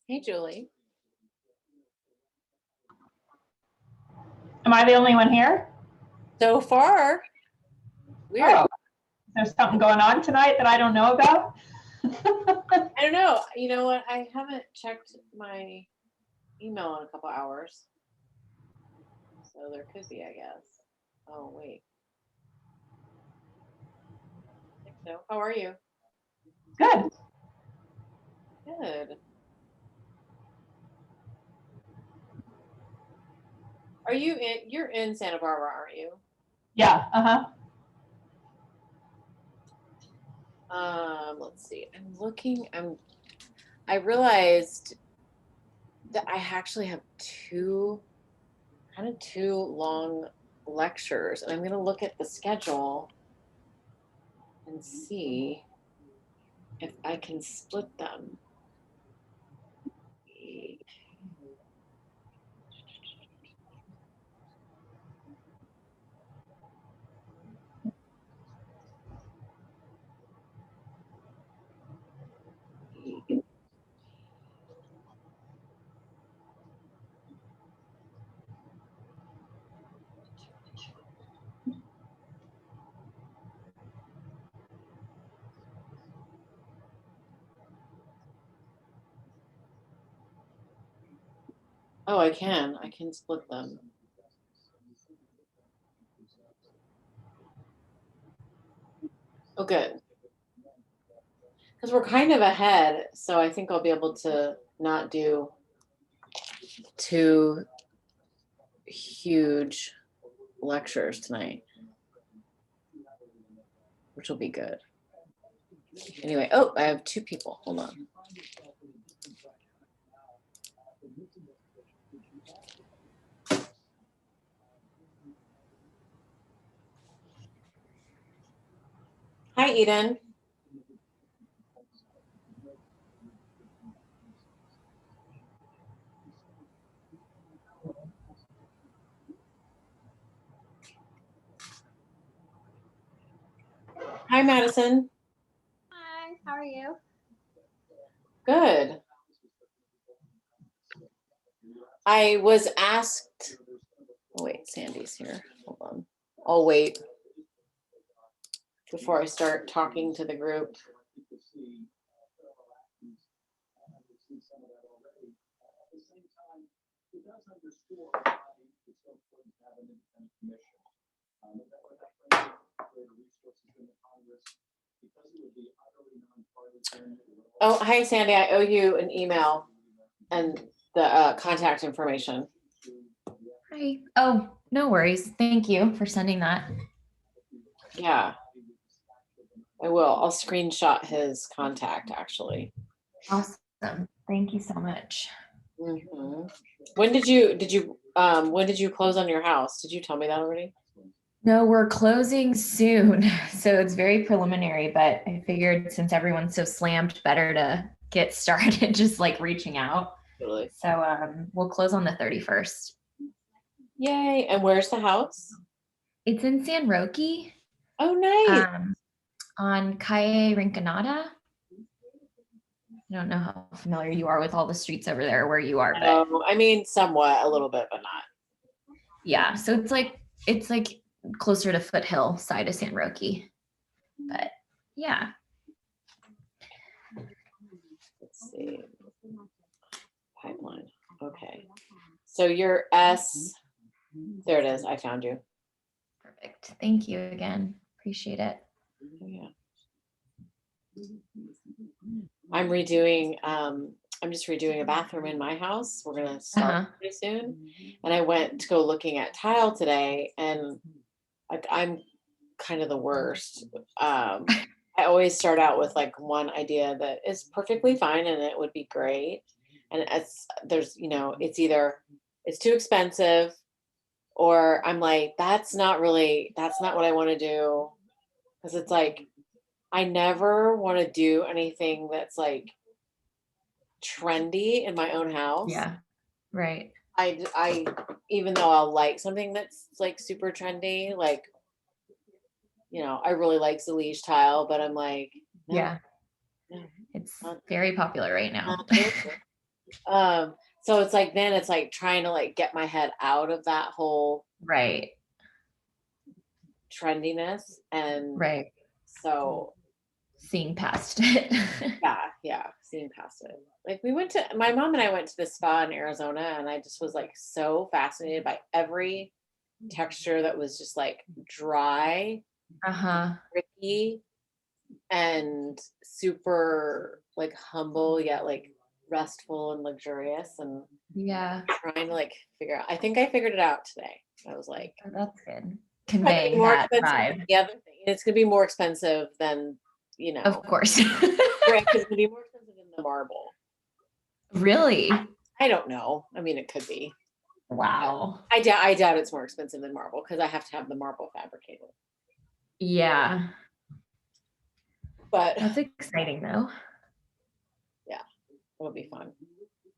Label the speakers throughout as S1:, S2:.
S1: Hey, Julie.
S2: Am I the only one here?
S1: So far, weird.
S2: Oh, there's something going on tonight that I don't know about?
S1: I don't know. You know what? I haven't checked my email in a couple hours. So there could be, I guess. Oh, wait. I think so. How are you?
S2: Good.
S1: Good. Are you in? You're in Santa Barbara, aren't you?
S2: Yeah.
S1: Let's see. I'm looking. I realized that I actually have two long lectures, and I'm going to look at the schedule and see if I can split them. Oh, I can split them. Oh, good. Because we're kind of ahead, so I think I'll be able to not do two huge lectures tonight, which will be good. Anyway, oh, I have two people. Hold on. Hi, Eden. Hi, Madison.
S3: Hi, how are you?
S1: Good. I was asked, oh wait, Sandy's here. Hold on. I'll wait before I start talking to the group. Oh, hi, Sandy. I owe you an email and the contact information.
S4: Hi. Oh, no worries. Thank you for sending that.
S1: Yeah, I will. I'll screenshot his contact actually.
S4: Awesome. Thank you so much.
S1: Mm-hmm. When did you close on your house? Did you tell me that already?
S4: No, we're closing soon. So it's very preliminary, but I figured since everyone's so slammed, better to get started just like reaching out.
S1: Totally.
S4: So we'll close on the 31st.
S1: Yay. And where's the house?
S4: It's in San Roque.
S1: Oh, nice.
S4: On Calle Rinconada. I don't know how familiar you are with all the streets over there where you are, but
S1: I mean, somewhat, a little bit, but not.
S4: yeah. So it's like closer to Foothill side of San Roque, but yeah.
S1: Let's see. Pipeline. Okay. So your S, there it is. I found you.
S4: Perfect. Thank you again. Appreciate it.
S1: Oh, yeah. I'm just redoing a bathroom in my house. We're going to start pretty soon. And I went to go looking at tile today, and I'm kind of the worst. I always start out with like one idea that is perfectly fine and it would be great. And it's either it's too expensive, or I'm like, that's not what I want to do. Cause it's like, I never want to do anything that's like trendy in my own house.
S4: Yeah. Right.
S1: I even though I'll like something that's like super trendy, like, I really like Zalige tile, but I'm like, no,
S4: Yeah.
S1: no,
S4: It's
S1: not,
S4: very popular right now.
S1: not doing it. So it's like, then it's like trying to like get my head out of that whole
S4: Right.
S1: trendiness. And
S4: Right.
S1: so
S4: Seeing past it.
S1: yeah, seeing past it. Like my mom and I went to the spa in Arizona, and I just was like so fascinated by every texture that was just like dry,
S4: Uh-huh.
S1: ricky, and super like humble yet like restful and luxurious, and
S4: Yeah.
S1: trying to like figure out. I think I figured it out today. I was like,
S4: Oh, that's good.
S1: it's not gonna be
S4: Conveying
S1: more
S4: that
S1: expensive
S4: vibe.
S1: than the other thing. It's gonna be more expensive than
S4: Of course.
S1: right, it's gonna be more expensive than the marble.
S4: Really?
S1: I don't know. I mean, it could be.
S4: Wow.
S1: I doubt it's more expensive than marble because I have to have the marble fabricated.
S4: Yeah.
S1: But
S4: That's exciting though.
S1: it'll be fun.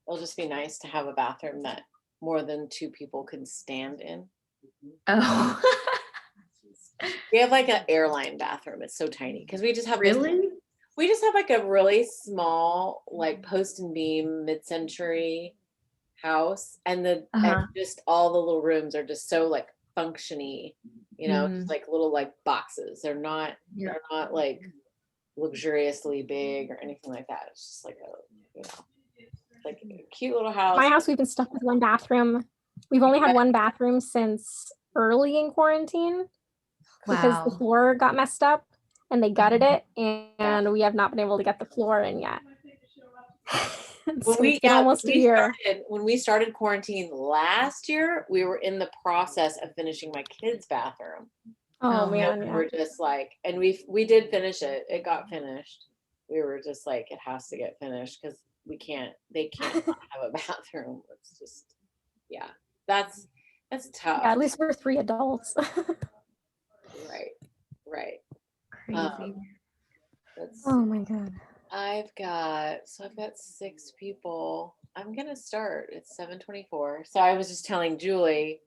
S1: It'll just be nice to have a bathroom that more than 2 people can stand in.
S4: Oh.
S1: We have like an airline bathroom. It's so tiny because we just have
S4: Really?
S1: we just have like a really small like post and beam mid-century house, and
S4: Uh-huh.
S1: just all the little rooms are just so like functiony, just like little like boxes. They're not
S4: Yeah.
S1: like luxuriously big or anything like that. It's just like like a cute little house.
S3: My house, we've been stuck with one bathroom. We've only had one bathroom since early in quarantine because the
S4: Wow.
S3: floor got messed up and they gutted it, and we have not been able to get the floor in yet. So it's been almost a year.
S1: When we started quarantine last year, we were in the process of finishing my kids' bathroom.
S3: Oh
S4: Oh,
S3: man,
S1: We
S3: yeah.
S1: were just like, and we did finish it. It got finished. We were just like, it has to get finished because they can't not have a bathroom. It's just, yeah, that's tough.
S3: Yeah, at least we're 3 adults.
S1: Right.
S4: Crazy.
S3: Oh my god.
S1: I've got 6 people. I'm gonna start. It's 7:24. So I was just telling Julie,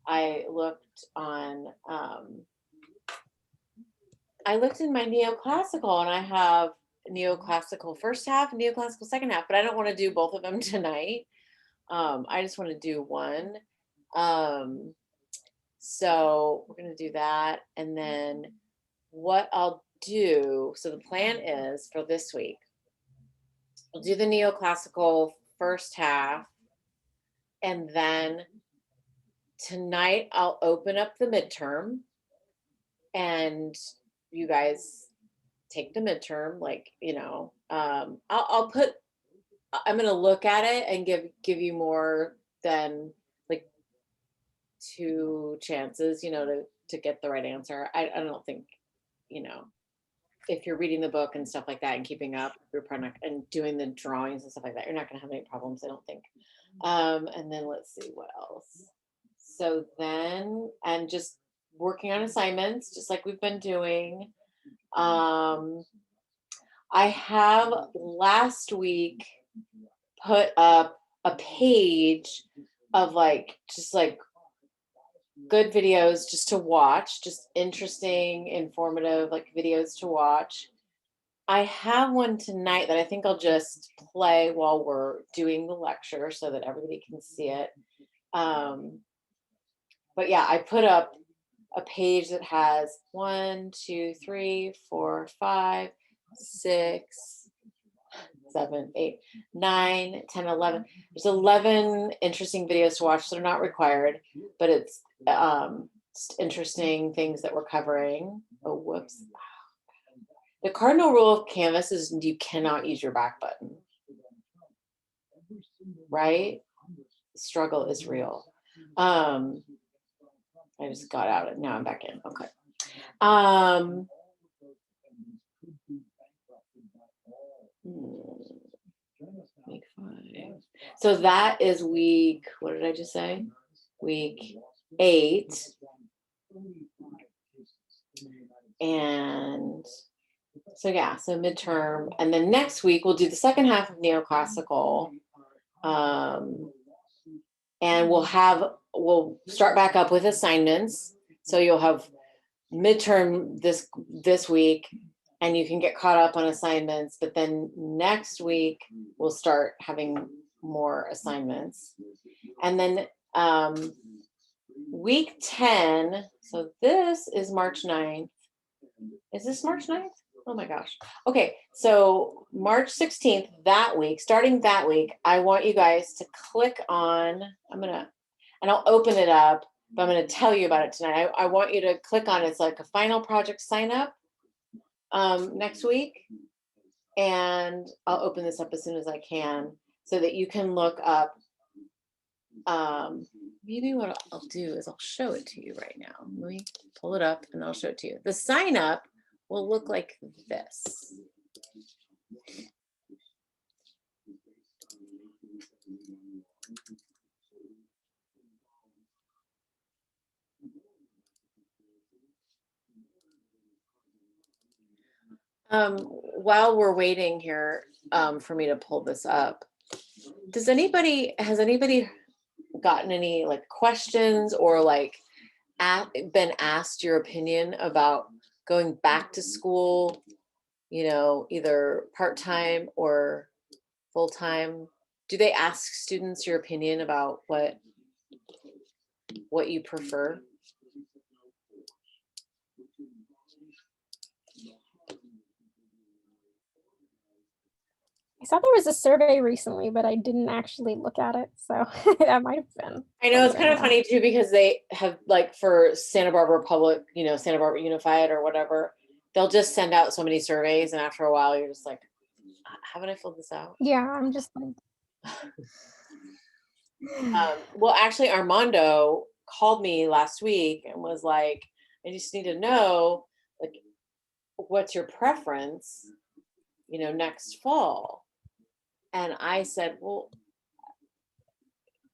S1: I looked in my neoclassical, and I have neoclassical first half, neoclassical second half, but I don't want to do both of them tonight. I just want to do one. So we're gonna do that, and then what I'll do. So the plan is for this week, we'll do the neoclassical first half, and then tonight I'll open up the midterm, and you guys take the midterm. Like, I'll put. I'm gonna look at it and give you more than like 2 chances, to get the right answer. I don't think, if you're reading the book and stuff like that and keeping up, you're probably not, and doing the drawings and stuff like that, you're not going to have any problems, I don't think. And then let's see what else. So then, and just working on assignments, just like we've been doing. I have last week put up a page of just good videos just to watch, just interesting, informative, like videos to watch. I have one tonight that I think I'll just play while we're doing the lecture so that everybody can see it. But yeah, I put up a page that has 1, 2, 3, 4, 5, 6, 7, 8, 9, 10, 11. There's 11 interesting videos to watch. They're not required, but it's interesting things that we're covering. Oh, whoops. The cardinal rule of Canvas is you cannot use your back button. Right? The struggle is real. I just got out of it. Now I'm back in. Okay. Week 5. So that is week, what did I just say? Week 8. And so yeah, so midterm, and then next week we'll do the second half of neoclassical, and we'll start back up with assignments. So you'll have midterm this week, and you can get caught up on assignments. But then next week we'll start having more assignments, and then week 10. So this is March 9th. Is this March 9th? Oh my gosh. Okay, so March 16th, that week, starting that week, I want you guys to click on, and I'll open it up, but I'm gonna tell you about it tonight. I want you to click on, it's like a final project sign up next week. And I'll open this up as soon as I can so that you can look up, maybe what I'll do is I'll show it to you right now. Let me pull it up and I'll show it to you. The sign up will look like this. While we're waiting here for me to pull this up, has anybody gotten any like questions or like been asked your opinion about going back to school, either part-time or full-time? Do they ask students your opinion about what you prefer?
S3: I saw there was a survey recently, but I didn't actually look at it. So that might have been.
S1: I know it's kind of funny too, because they have like for Santa Barbara Public, Santa Barbara Unified or whatever, they'll just send out so many surveys. And after a while, you're just like, haven't I filled this out?
S3: Yeah, I'm just like.
S1: Well, actually, Armando called me last week and was like, I just need to know, like, what's your preference, next fall? And I said, well,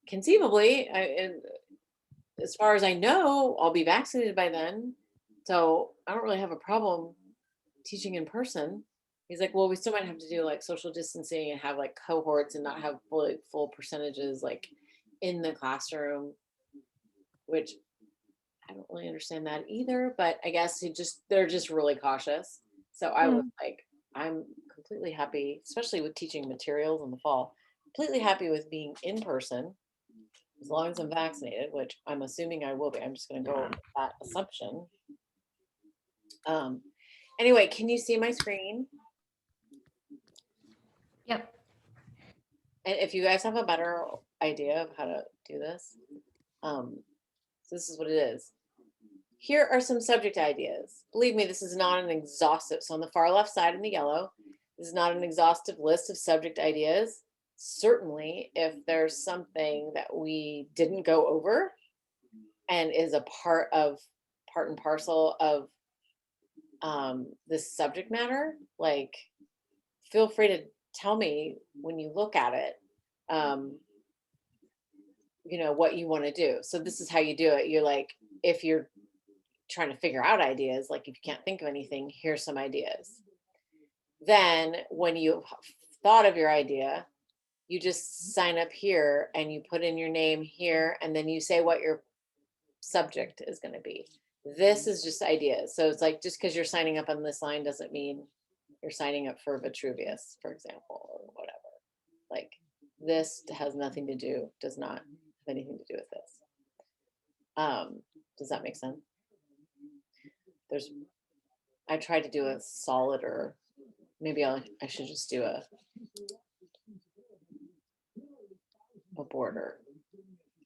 S1: conceivably, as far as I know, I'll be vaccinated by then. So I don't really have a problem teaching in person. He's like, well, we still might have to do like social distancing and have like cohorts and not have full percentages like in the classroom, which I don't really understand that either, but I guess they're just really cautious. So I was like, I'm completely happy, especially with teaching materials in the fall, completely happy with being in person as long as I'm vaccinated, which I'm assuming I will be. I'm just going to go with that assumption. Anyway, can you see my screen?
S4: Yep.
S1: And if you guys have a better idea of how to do this, so this is what it is. Here are some subject ideas. Believe me, this is not an exhaustive. So on the far left side in the yellow, this is not an exhaustive list of subject ideas. Certainly, if there's something that we didn't go over and is a part and parcel of this subject matter, like feel free to tell me when you look at it, what you want to do. So this is how you do it. You're like, if you're trying to figure out ideas, like if you can't think of anything, here's some ideas. Then when you've thought of your idea, you just sign up here and you put in your name here, and then you say what your subject is going to be. This is just ideas. So it's like, just because you're signing up on this line doesn't mean you're signing up for Vitruvius, for example, or whatever. Like this does not have anything to do with this. Does that make sense? I tried to do a solid, or maybe I should just do a border.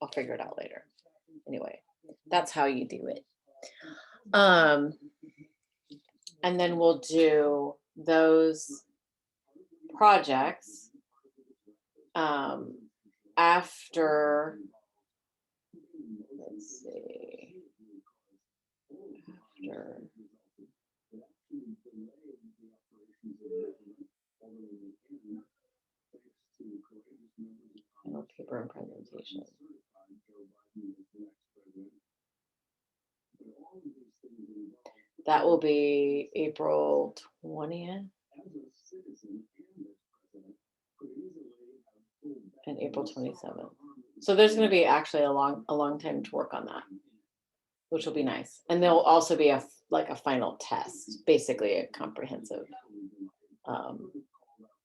S1: I'll figure it out later. Anyway, that's how you do it. And then we'll do those projects after, let's see, after paper and presentation. That will be April 20th. And April 27th. So there's going to be actually a long time to work on that, which will be nice. And there'll also be a final test, basically a comprehensive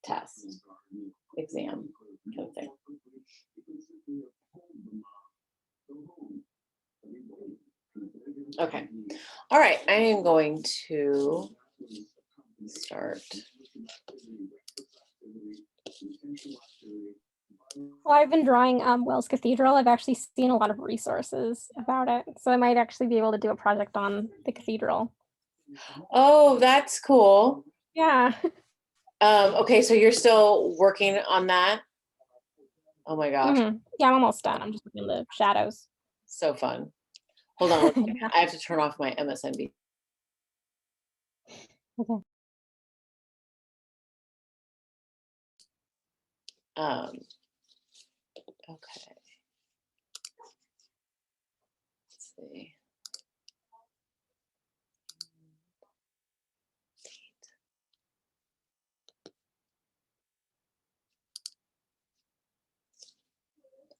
S1: test, exam kind of thing. Okay. All right. I am going to start.
S3: Well, I've been drawing Wells Cathedral. I've actually seen a lot of resources about it. So I might actually be able to do a project on the cathedral.
S1: Oh, that's cool.
S3: Yeah.
S1: Okay, so you're still working on that? Oh my gosh.
S3: Yeah, I'm almost done. I'm just looking at the shadows.
S1: So fun. Hold on 1 second. I have to turn off my MSNBC.
S3: Okay.
S1: Okay. Let's see.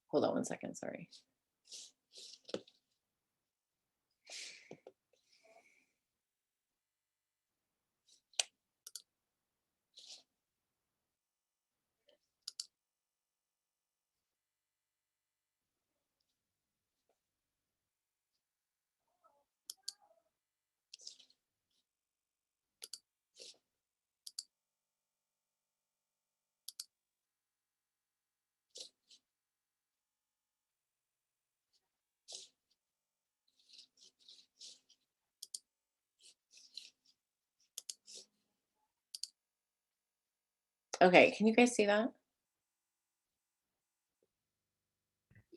S1: Hold on 1 second, sorry. Okay, can you guys see that?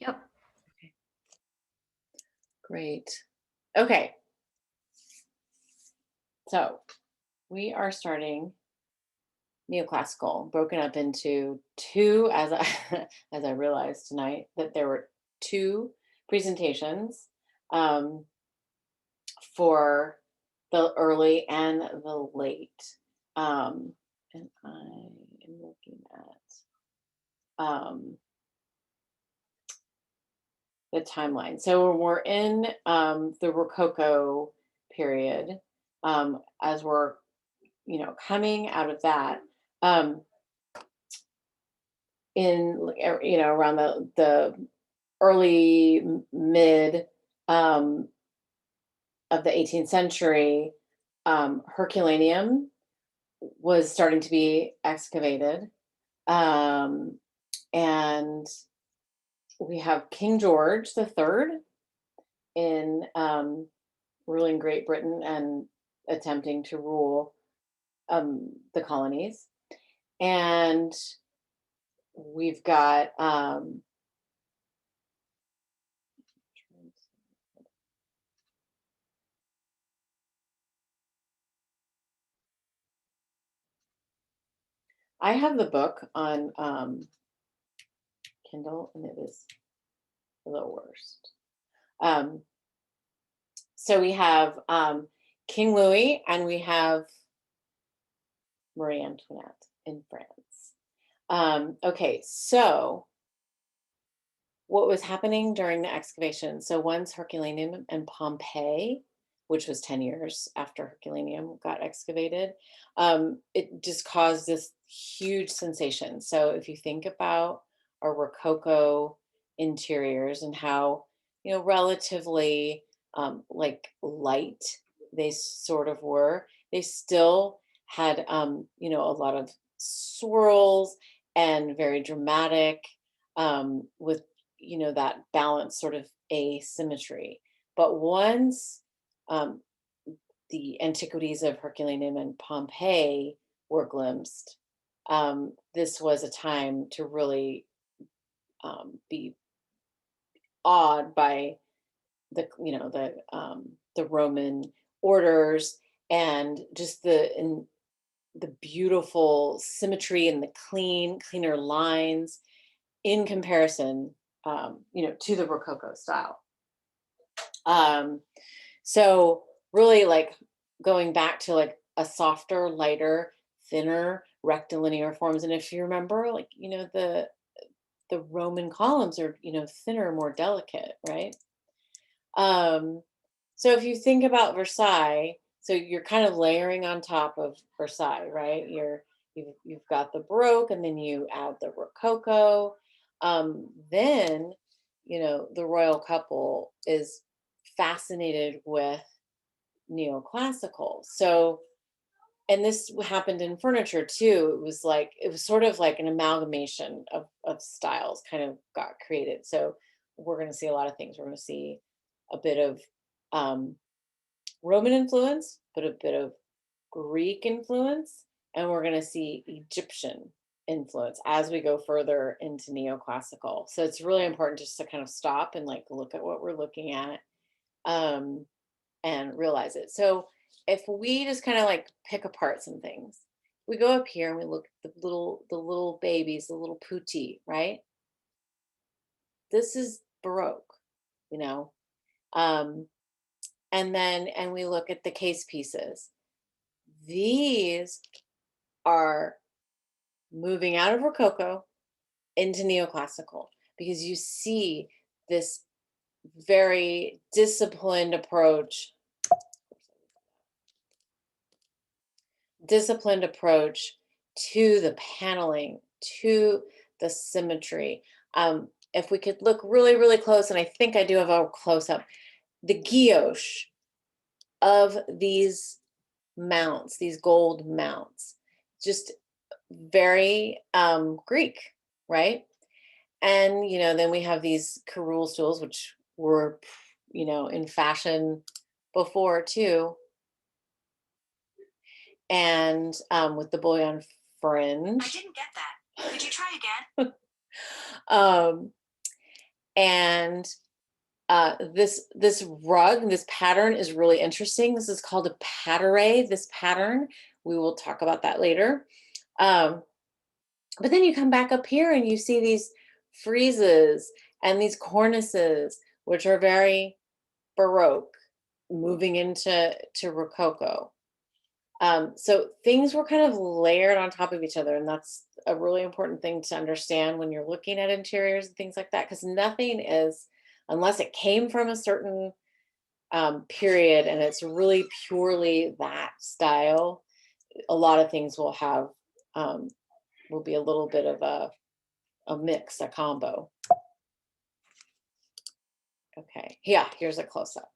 S4: Yep.
S1: Okay. Great. Okay. So we are starting neoclassical, broken up into two, as I realized tonight that there were two presentations for the early and the late. And I am looking at the timeline. So we're in the Rococo period, as we're coming out of that, in around the early mid of the 18th century, Herculaneum was starting to be excavated, and we have King George III in ruling Great Britain and attempting to rule the colonies. And we've got I have the book on Kindle, and it is the worst. So we have King Louis, and we have Marie Antoinette in France. Okay, so what was happening during the excavation? So once Herculaneum and Pompeii, which was 10 years after Herculaneum got excavated, it just caused this huge sensation. So if you think about our Rococo interiors and how, relatively like light they sort of were, they still had, a lot of swirls and very dramatic, with that balance sort of asymmetry. But once the antiquities of Herculaneum and Pompeii were glimpsed, this was a time to really be awed by the Roman orders, and just the beautiful symmetry and the cleaner lines in comparison, to the Rococo style. So really, like, going back to like a softer, lighter, thinner rectilinear forms. And if you remember, like, the Roman columns are, thinner, more delicate, right? So if you think about Versailles, so you're kind of layering on top of Versailles, right? You've got the Baroque, and then you add the Rococo. Then, the royal couple is fascinated with neoclassical. So, and this happened in furniture too. It was sort of like an amalgamation of styles kind of got created. So we're going to see a lot of things. We're going to see a bit of Roman influence, but a bit of Greek influence, and we're going to see Egyptian influence as we go further into neoclassical. So it's really important just to kind of stop and like look at what we're looking at, and realize it. So if we just kind of like pick apart some things, we go up here and we look at the little babies, the little putti, right? This is Baroque, you know. And we look at the case pieces. These are moving out of Rococo into neoclassical, because you see this very disciplined approach to the paneling, to the symmetry. If we could look really, really close, and I think I do have a close up, the guilloche of these mounts, these gold mounts, just very Greek, right? And, then we have these curule stools, which were, in fashion before too. And with the bullion fringe.
S5: I didn't get that. Could you try again?
S1: And this rug, this pattern is really interesting. This is called a patteret, this pattern. We will talk about that later. But then you come back up here and you see these friezes and these cornices, which are very Baroque, moving into Rococo. So things were kind of layered on top of each other, and that's a really important thing to understand when you're looking at interiors and things like that, because nothing is, unless it came from a certain period and it's really purely that style, a lot of things will have will be a little bit of a mix, a combo. Okay, yeah, here's a close-up.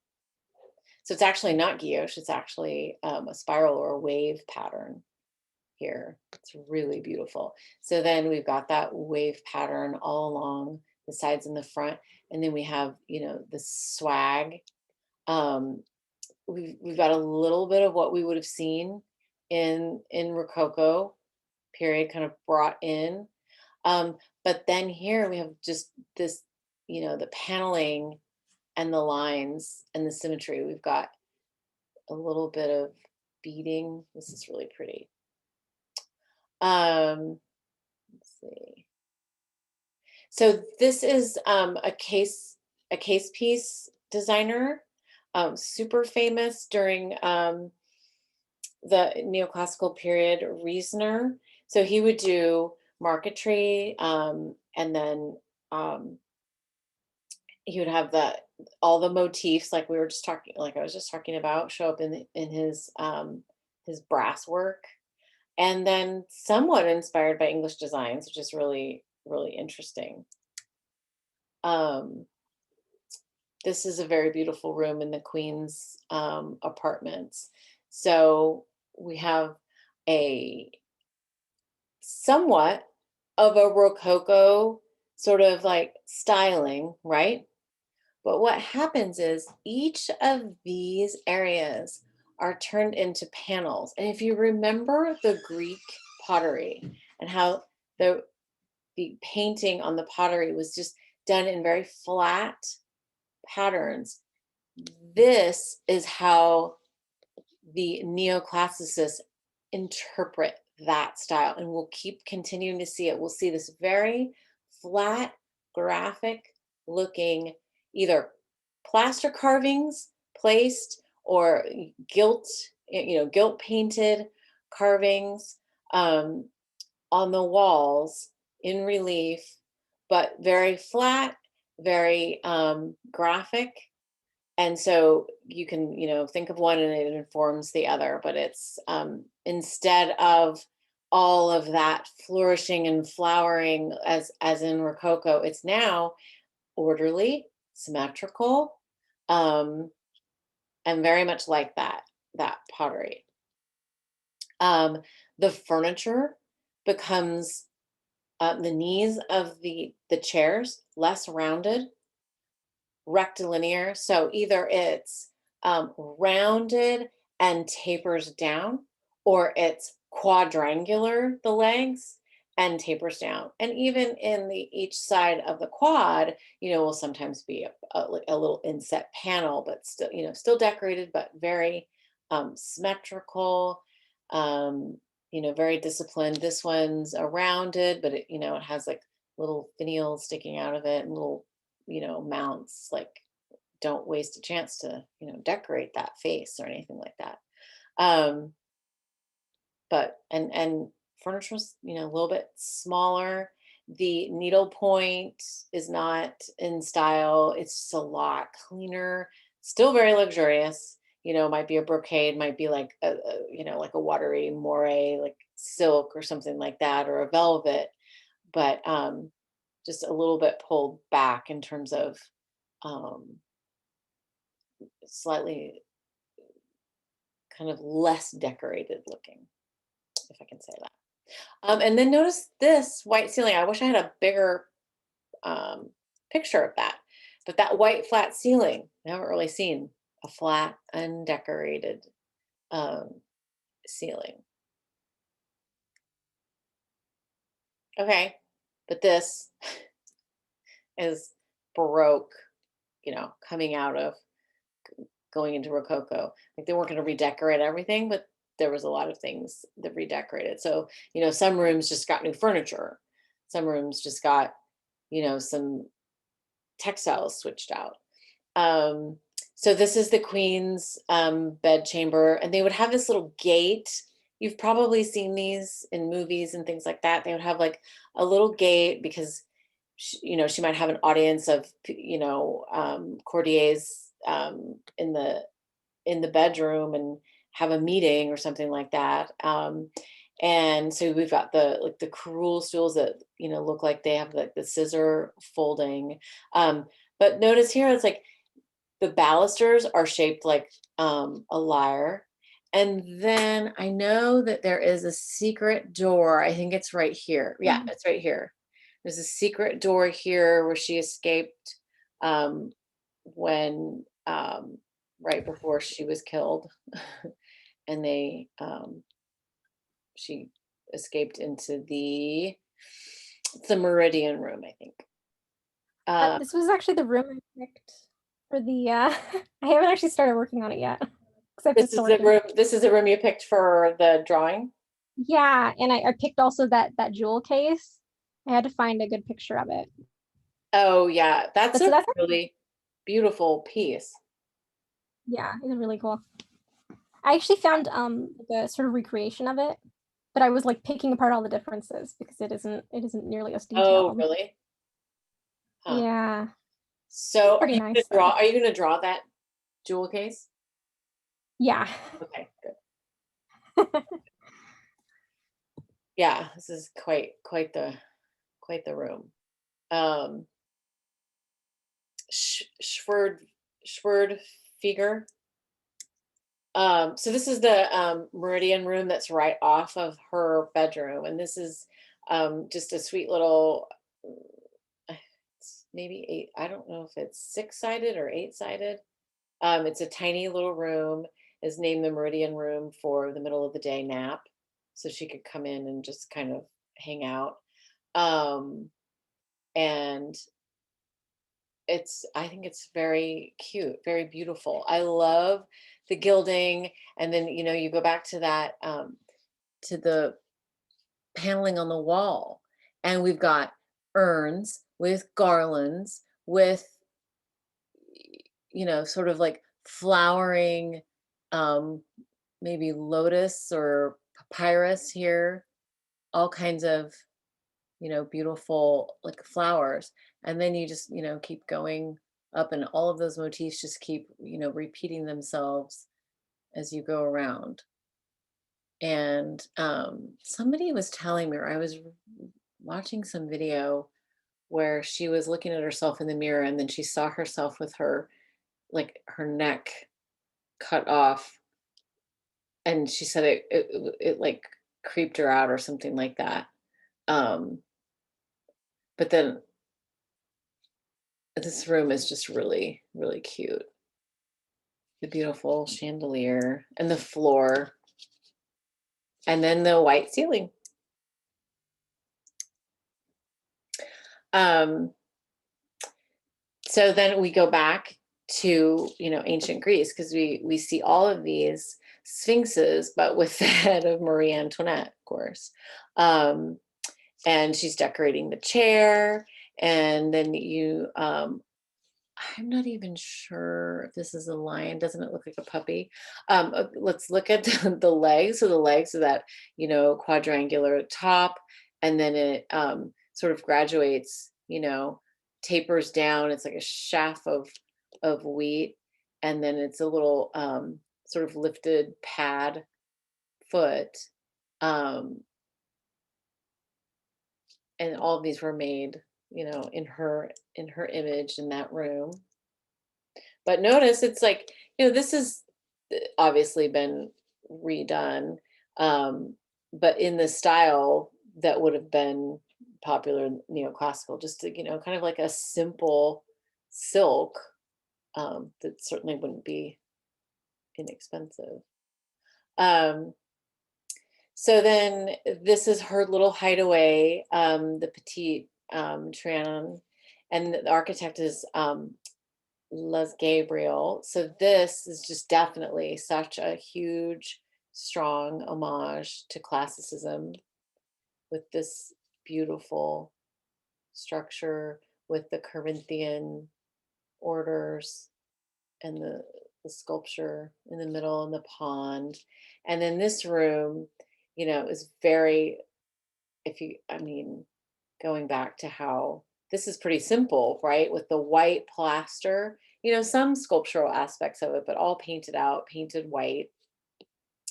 S1: So it's actually not guilloche, it's actually a spiral or a wave pattern here. It's really beautiful. So then we've got that wave pattern all along the sides and the front. And then we have, the swag. We've got a little bit of what we would have seen in Rococo period kind of brought in. But then here we have just this, the paneling and the lines and the symmetry. We've got a little bit of beading. This is really pretty. Let's see. So this is a case piece designer, super famous during the neoclassical period, Reisner. So he would do marquetry, and then he would have all the motifs, like I was just talking about, show up in his brass work, and then somewhat inspired by English designs, which is really, really interesting. This is a very beautiful room in the Queen's apartments. So we have a somewhat of a Rococo sort of like styling, right? But what happens is each of these areas are turned into panels. And if you remember the Greek pottery and how the painting on the pottery was just done in very flat patterns, this is how the neoclassicists interpret that style. And we'll keep continuing to see it. We'll see this very flat, graphic looking, either plaster carvings placed or gilt gilt painted carvings on the walls in relief, but very flat, very graphic. And so you can, think of one and it informs the other, but it's instead of all of that flourishing and flowering as in Rococo, it's now orderly, symmetrical, and very much like that pottery. The furniture becomes the knees of the chairs less rounded, rectilinear. So either it's rounded and tapers down, or it's quadrangular, the legs, and tapers down. And even in each side of the quad, will sometimes be a little inset panel, but still, still decorated, but very symmetrical, very disciplined. This one's a rounded, but it has like little finials sticking out of it and little, mounts. Like, don't waste a chance to, decorate that face or anything like that. But and furniture's, a little bit smaller. The needle point is not in style. It's just a lot cleaner, still very luxurious. Might be a brocade, might be like like a watery moire, like silk or something like that, or a velvet, but just a little bit pulled back in terms of slightly kind of less decorated looking, if I can say that. And then notice this white ceiling. I wish I had a bigger picture of that, but that white flat ceiling, I haven't really seen a flat, undecorated ceiling. Okay, but this is Baroque, coming out of going into Rococo. Like, they weren't going to redecorate everything, but there was a lot of things that redecorated. So, some rooms just got new furniture. Some rooms just got, some textiles switched out. So this is the Queen's bed chamber, and they would have this little gate. You've probably seen these in movies and things like that. They would have like a little gate because, she might have an audience of, courtiers in the bedroom and have a meeting or something like that. And so we've got the cruel stools that, look like they have like the scissor folding. But notice here, it's like the balusters are shaped like a lyre. And then I know that there is a secret door. I think it's right here. Yeah, it's right here. There's a secret door here where she escaped when right before she was killed. And she escaped into the Meridian room, I think.
S3: This was actually the room I picked for the I haven't actually started working on it yet.
S1: This is the room you picked for the drawing?
S3: Yeah, and I picked also that jewel case. I had to find a good picture of it.
S1: Oh yeah, that's
S3: So that's
S1: really beautiful piece.
S3: Yeah, it's really cool. I actually found the sort of recreation of it, but I was like picking apart all the differences because it isn't nearly as detailed.
S1: Oh, really? Huh.
S3: Yeah.
S1: So
S3: Pretty nice.
S1: Are you gonna draw that jewel case?
S3: Yeah.
S1: Okay, good. Yeah, this is quite the room. Schwerd figure. So this is the Meridian room that's right off of her bedroom, and this is just a sweet little, maybe 8. I don't know if it's 6-sided or 8-sided. It's a tiny little room. Is named the Meridian room for the middle of the day nap, so she could come in and just kind of hang out. And I think it's very cute, very beautiful. I love the gilding. And then, you go back to that, to the paneling on the wall, and we've got urns with garlands, with, sort of like flowering maybe lotus or papyrus here, all kinds of, beautiful like flowers. And then you just, keep going up, and all of those motifs just keep, repeating themselves as you go around. And somebody was telling me, or I was watching some video where she was looking at herself in the mirror, and then she saw herself with her neck cut off, and she said it like creeped her out or something like that. um but then this room is just really, really cute. The beautiful chandelier and the floor, and then the white ceiling. um so then we go back to, ancient Greece, because we see all of these sphinxes, but with the head of Marie Antoinette, of course. And she's decorating the chair, and then I'm not even sure if this is a lion. Doesn't it look like a puppy? Let's look at the legs. So the legs of that, quadrangular top, and then it sort of graduates, tapers down. It's like a shaft of wheat, and then it's a little sort of lifted pad foot. And all of these were made, in her image in that room. But notice it's like, this has obviously been redone, but in the style that would have been popular neoclassical, just to, kind of like a simple silk, that certainly wouldn't be inexpensive. So then this is her little hideaway, the Petite Trianon, and the architect is Les Gabriel. So this is just definitely such a huge, strong homage to classicism, with this beautiful structure with the Corinthian orders and the sculpture in the middle and the pond. And then this room, is very, going back to how this is pretty simple, right? With the white plaster, some sculptural aspects of it, but all painted out, painted white,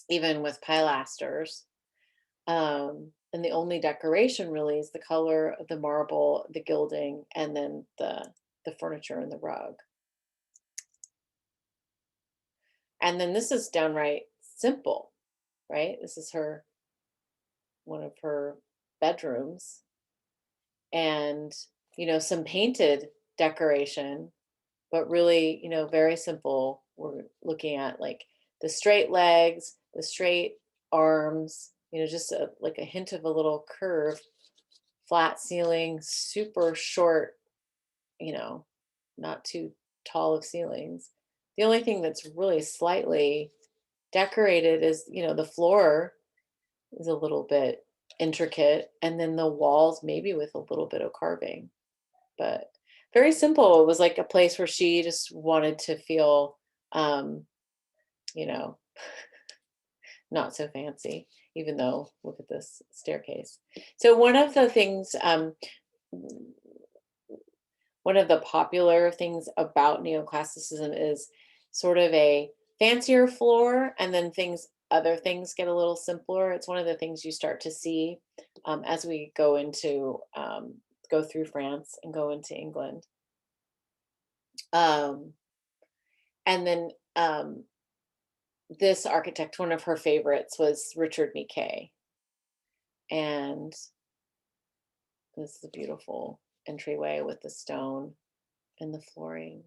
S1: even with pilasters. And the only decoration really is the color of the marble, the gilding, and then the furniture and the rug. And then this is downright simple, right? This is one of her bedrooms, and some painted decoration, but really, very simple. We're looking at like the straight legs, the straight arms, just like a hint of a little curve, flat ceiling, super short, not too tall of ceilings. The only thing that's really slightly decorated is, the floor is a little bit intricate, and then the walls maybe with a little bit of carving, but very simple. It was like a place where she just wanted to feel, you know, not so fancy, even though look at this staircase. So one of the things, one of the popular things about neoclassicism is sort of a fancier floor, and then other things get a little simpler. It's one of the things you start to see as we go through France and go into England. And then this architect, one of her favorites was Richard Miquet. And this is a beautiful entryway with the stone and the flooring.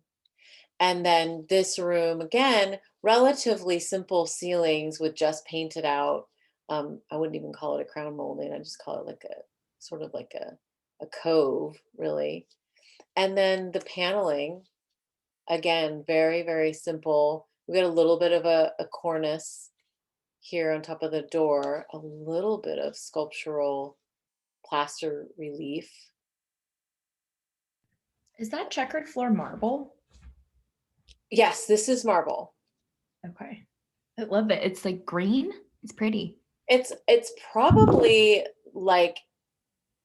S1: And then this room, again, relatively simple ceilings with just painted out. I wouldn't even call it a crown molding. I just call it like a sort of like a cove, really. And then the paneling, again, very, very simple. We got a little bit of a cornice here on top of the door, a little bit of sculptural plaster relief.
S4: Is that checkered floor marble?
S1: Yes, this is marble.
S4: Okay. I love it. It's like green. It's pretty.
S1: It's probably like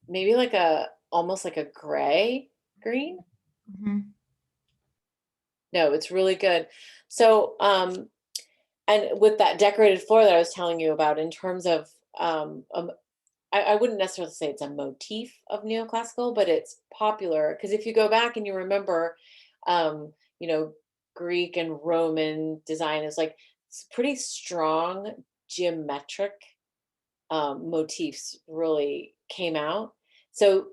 S1: maybe like almost like a gray green.
S4: Mhm.
S1: No, it's really good. So, and with that decorated floor that I was telling you about, in terms of, I wouldn't necessarily say it's a motif of neoclassical, but it's popular because if you go back and you remember, um, you know, Greek and Roman design is like it's pretty strong geometric motifs really came out. So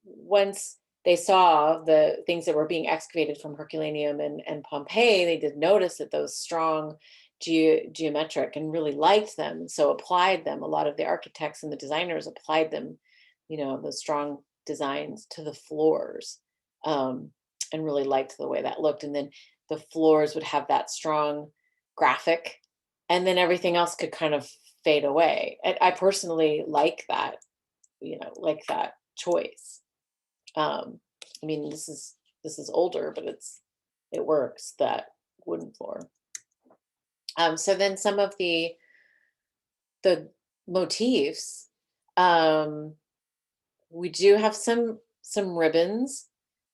S1: once they saw the things that were being excavated from Herculaneum and Pompeii, they did notice that those strong geometric and really liked them. So applied them. A lot of the architects and the designers applied them, those strong designs to the floors, and really liked the way that looked. And then the floors would have that strong graphic, and then everything else could kind of fade away. I personally like that, like that choice. I mean, this is older, but it works, that wooden floor. So then some of the motifs, we do have some ribbons.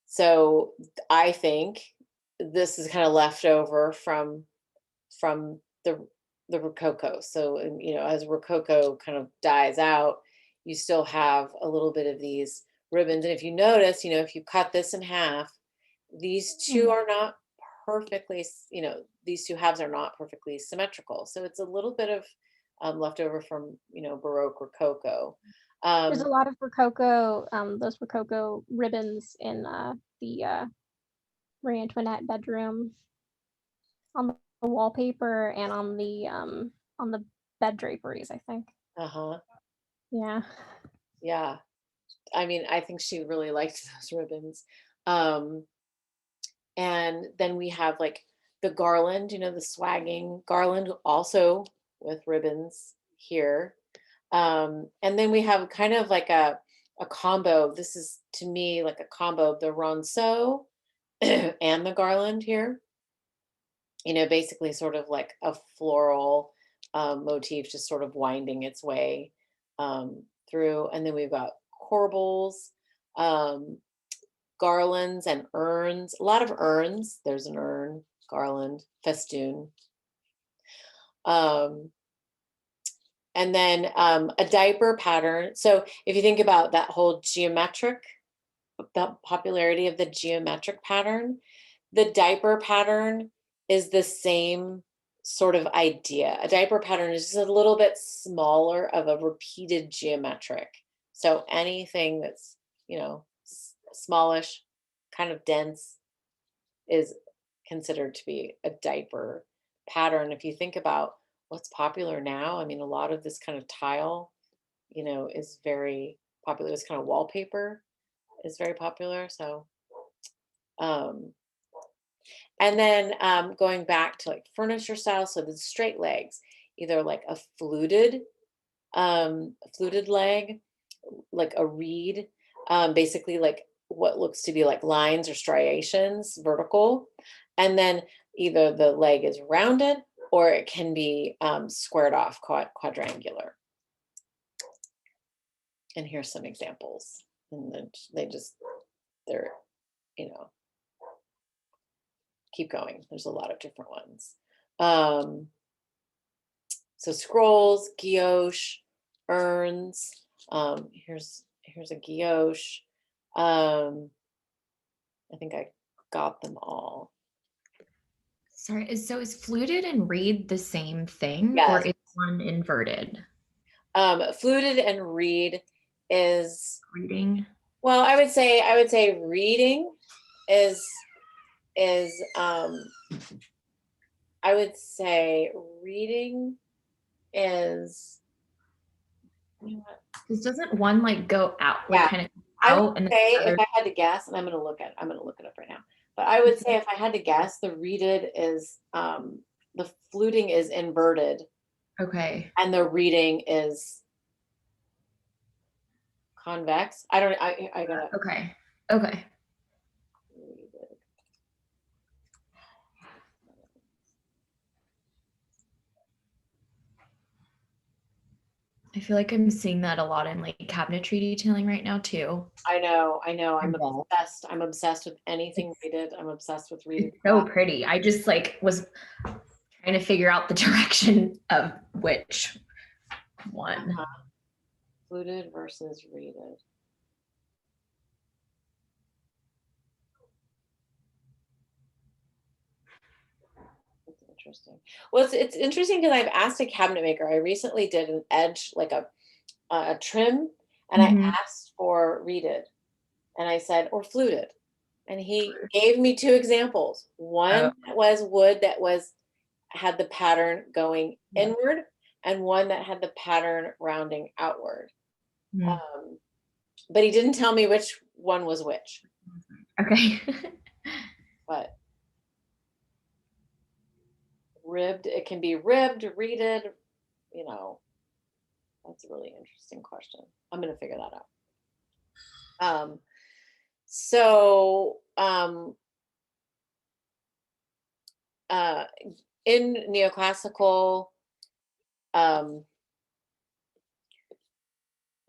S1: So I think this is kind of left over from the Rococo. So, as Rococo kind of dies out, you still have a little bit of these ribbons. And if you notice, if you cut this in half, these two are not perfectly, these two halves are not perfectly symmetrical. So it's a little bit of left over from, Baroque Rococo.
S3: There's a lot of Rococo, those Rococo ribbons in the Marie Antoinette bedroom on the wallpaper and on the bed draperies, I think.
S1: Uh-huh.
S3: Yeah.
S1: Yeah. I mean, I think she really liked those ribbons. And then we have like the garland, the swagging garland, also with ribbons here. And then we have kind of like a combo. This is to me like a combo of the ronceau and the garland here. Basically sort of like a floral motif just sort of winding its way through. And then we've got corbels, garlands, and urns. A lot of urns. There's an urn, garland, festoon. And then a diaper pattern. So if you think about that whole the popularity of the geometric pattern, the diaper pattern is the same sort of idea. A diaper pattern is just a little bit smaller of a repeated geometric. So anything that's, smallish, kind of dense, is considered to be a diaper pattern. If you think about what's popular now, I mean, a lot of this kind of tile, is very popular. This kind of wallpaper is very popular. So, and then going back to like furniture style, so the straight legs, either like a fluted leg, like a reed, basically like what looks to be like lines or striations, vertical, and then either the leg is rounded or it can be squared off, quadrangular. And here's some examples, and then they're keep going. There's a lot of different ones. So scrolls, guilloche, urns. Here's a guilloche. I think I got them all.
S4: Sorry, so is fluted and reed the same thing,
S1: Yes.
S4: or is one inverted?
S1: Fluted and reed is
S4: Reading.
S1: well, I would say reading is I would say reading is, you know what?
S4: Because doesn't one like go out,
S1: Yeah.
S4: like kind of
S1: I
S4: out,
S1: would
S4: and then
S1: say
S4: the
S1: if
S4: other?
S1: I had to guess, and I'm gonna look it up right now. But I would say if I had to guess, the reeded is the fluting is inverted
S4: Okay.
S1: and the reading is convex. I gotta
S4: Okay. Okay. I feel like I'm seeing that a lot in like cabinetry detailing right now too.
S1: I know. I'm
S4: Involved.
S1: obsessed. I'm obsessed with anything rated. I'm obsessed with reading.
S4: It's so pretty. I just like was trying to figure out the direction of which one.
S1: Fluted versus rated. That's interesting. Well, it's interesting because I've asked a cabinet maker. I recently did an edge, like a trim, and I asked for reeded, and I said, or fluted. And he gave me two examples. One that was wood that had the pattern going inward, and one that had the pattern rounding outward. But he didn't tell me which one was which.
S4: Okay.
S1: But ribbed, it can be ribbed, reeded, you know. That's a really interesting question. I'm going to figure that out. In neoclassical,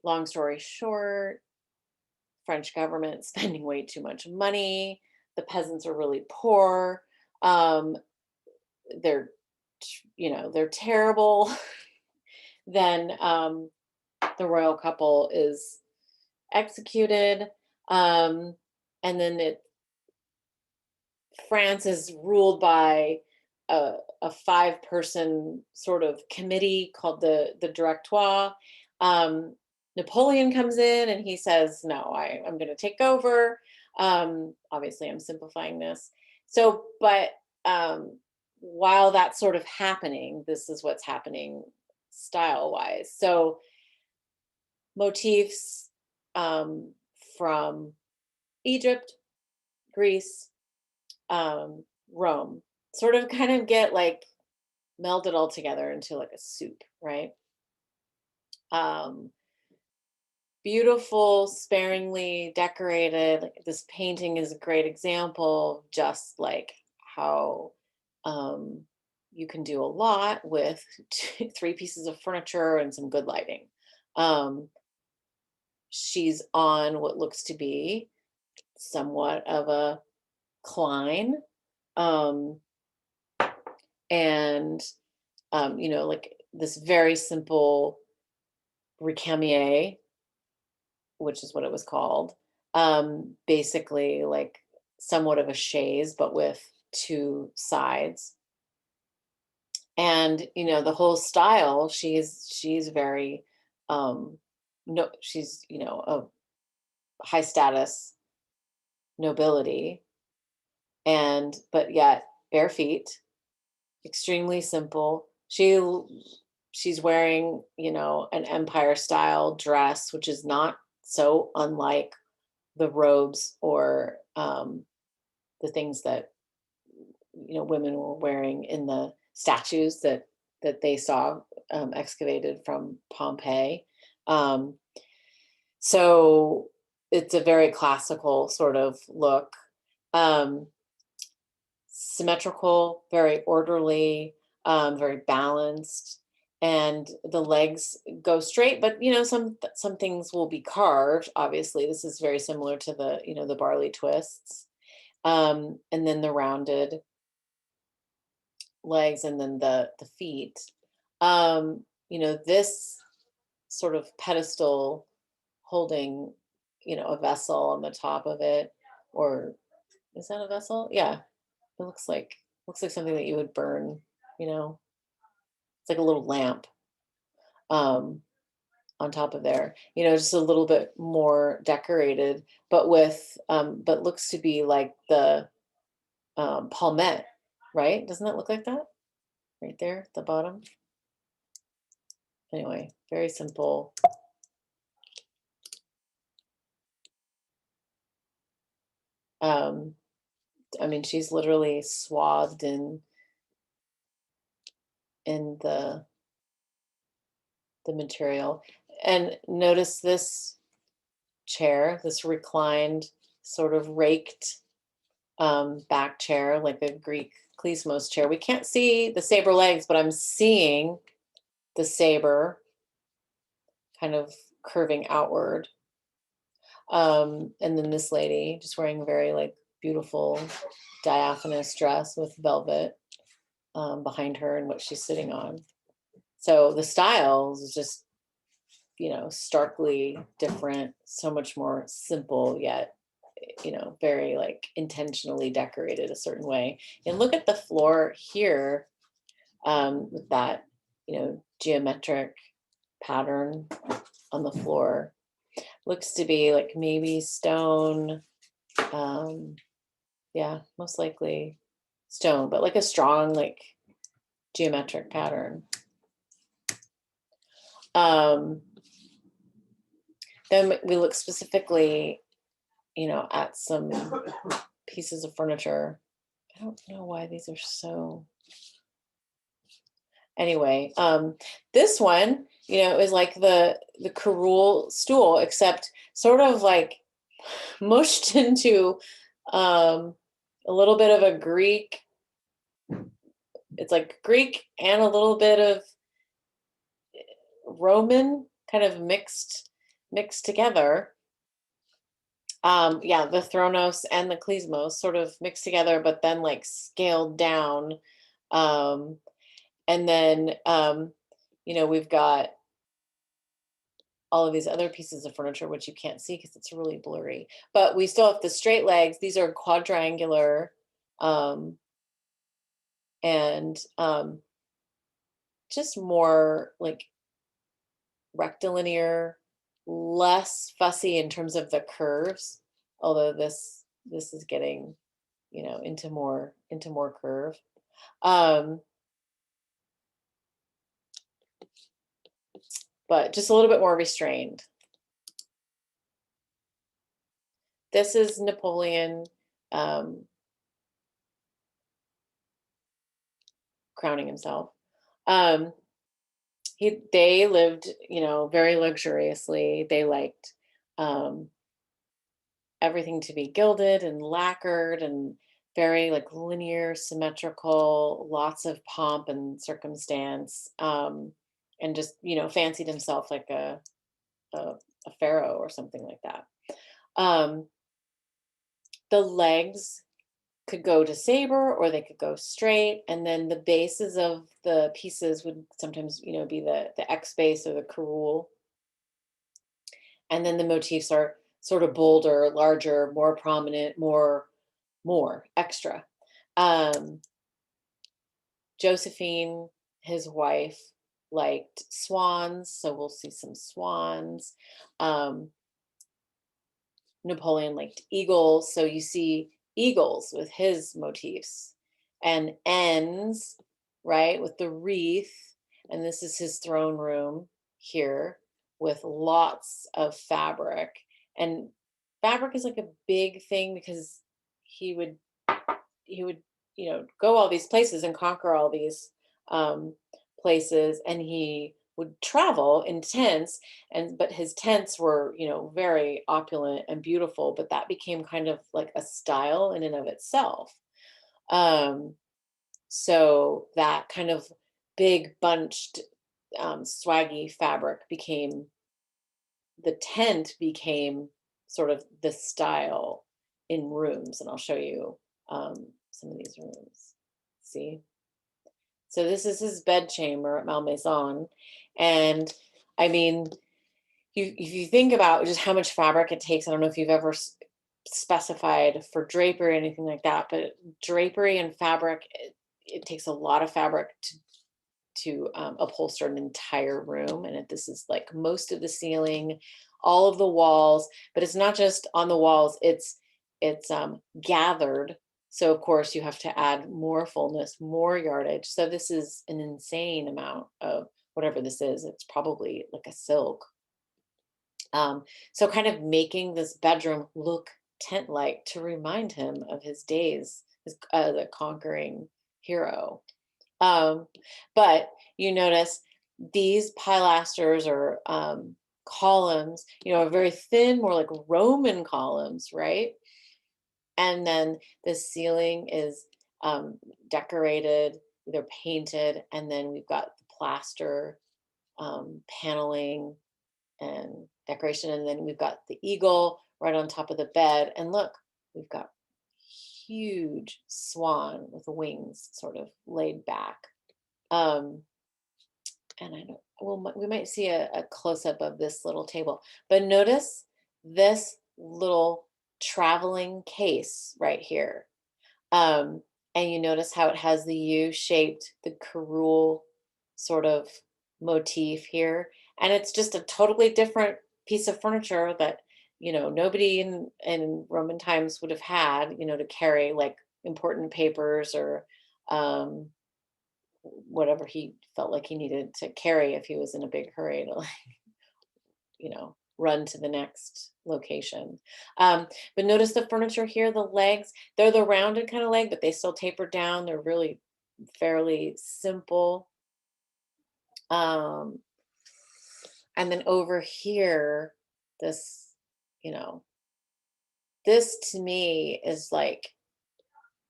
S1: long story short, French government spending way too much money. The peasants are really poor. They're terrible. Then the royal couple is executed. And then France is ruled by a 5-person sort of committee called the Directoire. Napoleon comes in and he says, no, I'm going to take over. Obviously, I'm simplifying this. So, but while that's sort of happening, this is what's happening style-wise. So motifs from Egypt, Greece, Rome, sort of kind of get like melded all together into like a soup, right? Beautiful, sparingly decorated. Like, this painting is a great example of just like how you can do a lot with 3 pieces of furniture and some good lighting. She's on what looks to be somewhat of a cline. And like this very simple recamier, which is what it was called. Basically like somewhat of a chaise, but with 2 sides. And the whole style, she's very she's a high status nobility, but yet bare feet, extremely simple. She's wearing an empire style dress, which is not so unlike the robes or the things that women were wearing in the statues that they saw excavated from Pompeii. So it's a very classical sort of look. Symmetrical, very orderly, very balanced, and the legs go straight, but some things will be carved. Obviously, this is very similar to the the barley twists, and then the rounded legs, and then the feet. This sort of pedestal holding a vessel on the top of it, or is that a vessel? Yeah, it looks like something that you would burn. It's like a little lamp on top of there. Just a little bit more decorated, but but looks to be like the palmette, right? Doesn't that look like that? Right there at the bottom. Anyway, very simple. I mean, she's literally swathed in the material. And notice this chair, this reclined, sort of raked back chair, like a Greek klezmos chair. We can't see the saber legs, but I'm seeing the saber kind of curving outward. And then this lady just wearing a very like beautiful diaphanous dress with velvet behind her and what she's sitting on. So the styles is just, starkly different, so much more simple yet, very like intentionally decorated a certain way. And look at the floor here with that, geometric pattern on the floor. Looks to be like maybe stone. Yeah, most likely stone, but like a strong, like geometric pattern. Then we look specifically, at some pieces of furniture. I don't know why these are so. Anyway, this one, is like the curule stool, except sort of like mushed into a little bit of a Greek. It's like Greek and a little bit of Roman, kind of mixed together. Yeah, the Thronos and the Klezmos sort of mixed together, but then like scaled down. And then, we've got all of these other pieces of furniture, which you can't see because it's really blurry. But we still have the straight legs. These are quadrangular, and just more like rectilinear, less fussy in terms of the curves. Although this is getting, into more curve. But just a little bit more restrained. This is Napoleon crowning himself. They lived, very luxuriously. They liked everything to be gilded and lacquered and very like linear, symmetrical, lots of pomp and circumstance, and just, fancied himself like a pharaoh or something like that. The legs could go to saber or they could go straight, and then the bases of the pieces would sometimes, be the X base or the curule. And then the motifs are sort of bolder, larger, more prominent, more extra. Josephine, his wife, liked swans, so we'll see some swans. Napoleon liked eagles, so you see eagles with his motifs, and ends, right, with the wreath. And this is his throne room here with lots of fabric. And fabric is like a big thing because he would go all these places and conquer all these places, and he would travel in tents, but his tents were, very opulent and beautiful, but that became kind of like a style in and of itself. So that kind of big bunched swaggy fabric the tent became sort of the style in rooms, and I'll show you some of these rooms. See? So this is his bedchamber at Malmaison. And I mean, if you think about just how much fabric it takes, I don't know if you've ever specified for drapery or anything like that, but drapery and fabric, it takes a lot of fabric to upholster an entire room. And this is like most of the ceiling, all of the walls, but it's not just on the walls, it's gathered. So of course you have to add more fullness, more yardage. So this is an insane amount of whatever this is. It's probably like a silk. So kind of making this bedroom look tent-like to remind him of his days as the conquering hero. But you notice these pilasters or columns, are very thin, more like Roman columns, right? And then the ceiling is decorated, either painted, and then we've got the plaster paneling and decoration. And then we've got the eagle right on top of the bed. And look, we've got huge swan with wings sort of laid back. And I don't, well, we might see a close up of this little table, but notice this little traveling case right here. And you notice how it has the U-shaped, the carule sort of motif here. And it's just a totally different piece of furniture that, nobody in Roman times would have had, to carry like important papers or whatever he felt like he needed to carry if he was in a big hurry to, like, run to the next location. But notice the furniture here, the legs, they're the rounded kind of leg, but they still taper down. They're really fairly simple. And then over here, this, this to me is like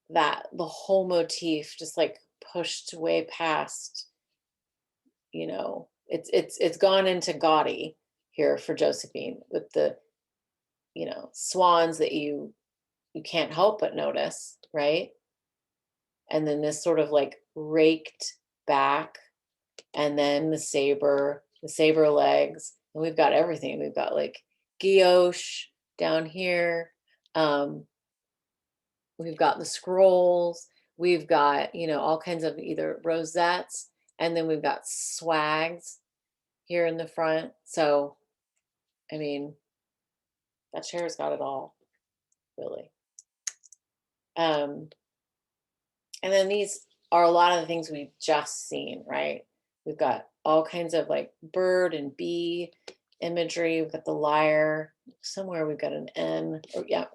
S1: that the whole motif just like pushed way past, it's gone into gaudy here for Josephine with the, swans that you can't help but notice, right? And then this sort of like raked back, and then the saber legs, and we've got everything. We've got like guilloche down here. We've got the scrolls. We've got, all kinds of either rosettes, and then we've got swags here in the front. So, I mean, that chair's got it all, really. And then these are a lot of the things we've just seen, right? We've got all kinds of like bird and bee imagery. We've got the lyre. Somewhere we've got an N. Or, yeah.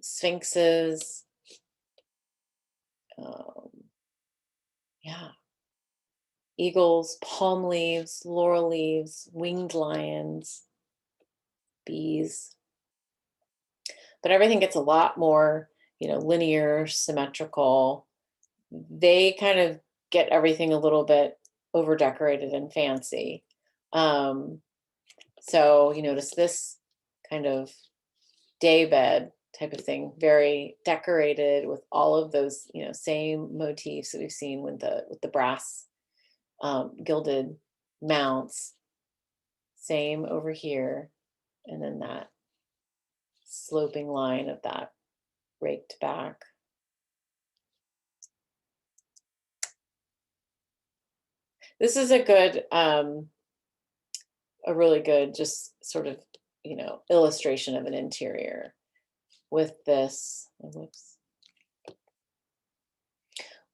S1: Sphinxes. Yeah. Eagles, palm leaves, laurel leaves, winged lions, bees. But everything gets a lot more, linear, symmetrical. They kind of get everything a little bit over decorated and fancy. So you notice this kind of day bed type of thing, very decorated with all of those, same motifs that we've seen with the brass gilded mounts. Same over here, and then that sloping line of that raked back. This is a good, a really good, just sort of, illustration of an interior with this, whoops,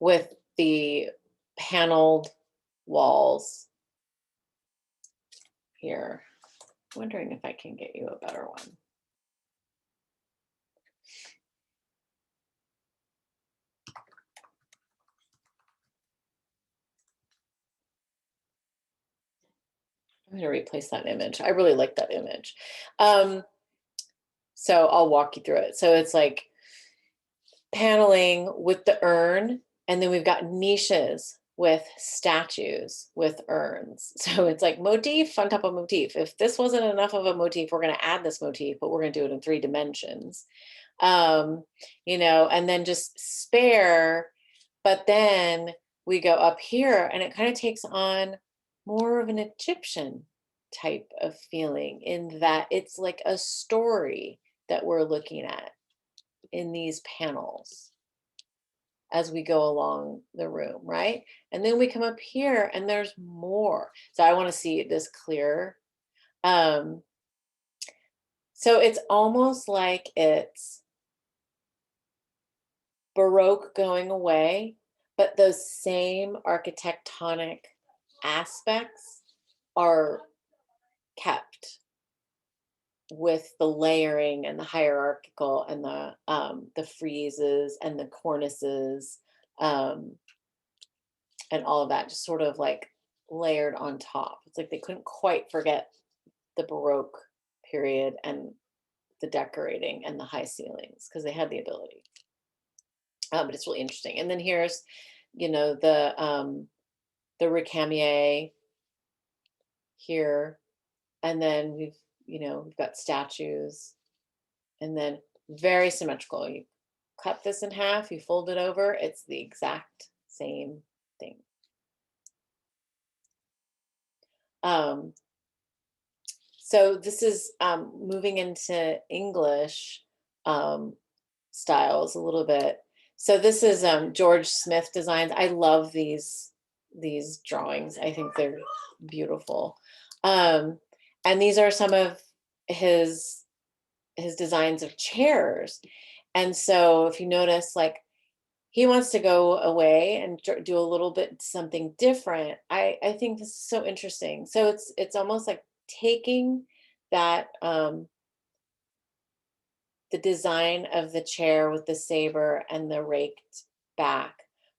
S1: with the paneled walls here. Wondering if I can get you a better one. I'm going to replace that image. I really like that image. So I'll walk you through it. So it's like paneling with the urn, and then we've got niches with statues with urns. So it's like motif on top of motif. If this wasn't enough of a motif, we're going to add this motif, but we're going to do it in 3 dimensions. And then just spare, but then we go up here and it kind of takes on more of an Egyptian type of feeling, in that it's like a story that we're looking at in these panels as we go along the room, right? And then we come up here and there's more. So I want to see this clearer. So it's almost like it's Baroque going away, but those same architectonic aspects are kept with the layering and the hierarchical and the friezes and the cornices, and all of that just sort of like layered on top. It's like they couldn't quite forget the Baroque period and the decorating and the high ceilings, because they had the ability. But it's really interesting. And then here's, the the Recamier here. And then we've got statues, and then very symmetrical. You cut this in half, you fold it over, it's the exact same thing. So this is moving into English styles a little bit. So this is George Smith designs. I love these drawings. I think they're beautiful. And these are some of his designs of chairs. And so if you notice, like, he wants to go away and do a little bit something different. I think this is so interesting. So it's almost like taking that the design of the chair with the saber and the raked back,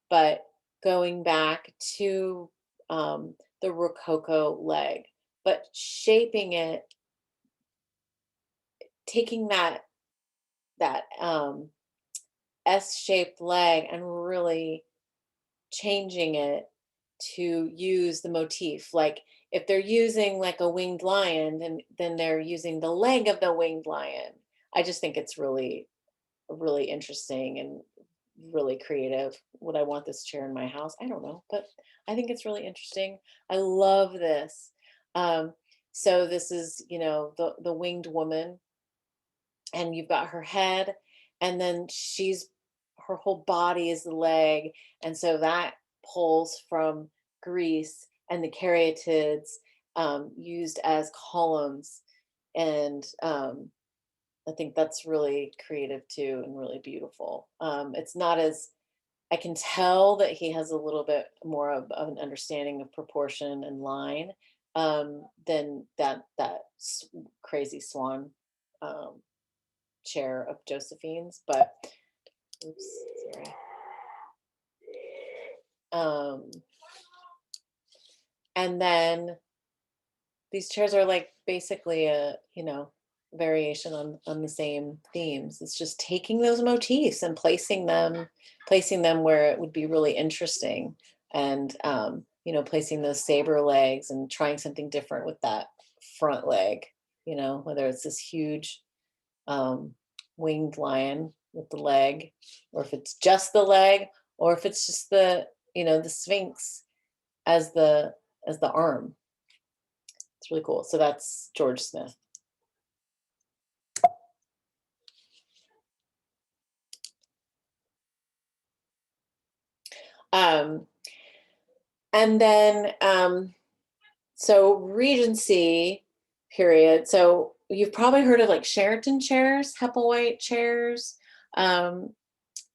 S1: but going back to the Rococo leg, but shaping it, taking that S-shaped leg and really changing it to use the motif. Like if they're using like a winged lion, then they're using the leg of the winged lion. I just think it's really, really interesting and really creative. Would I want this chair in my house? I don't know, but I think it's really interesting. I love this. So this is, the winged woman, and you've got her head, and then her whole body is the leg. And so that pulls from Greece and the caryatids used as columns. And I think that's really creative too, and really beautiful. It's not as, I can tell that he has a little bit more of an understanding of proportion and line than that crazy swan chair of Josephine's. But oops, sorry. And then these chairs are like basically a variation on the same themes. It's just taking those motifs and placing them where it would be really interesting, and placing those saber legs and trying something different with that front leg, whether it's this huge winged lion with the leg, or if it's just the leg, or if it's just the Sphinx as the arm. It's really cool. So that's George Smith. And then so Regency period. So you've probably heard of like Sheraton chairs, Hepplewhite chairs, and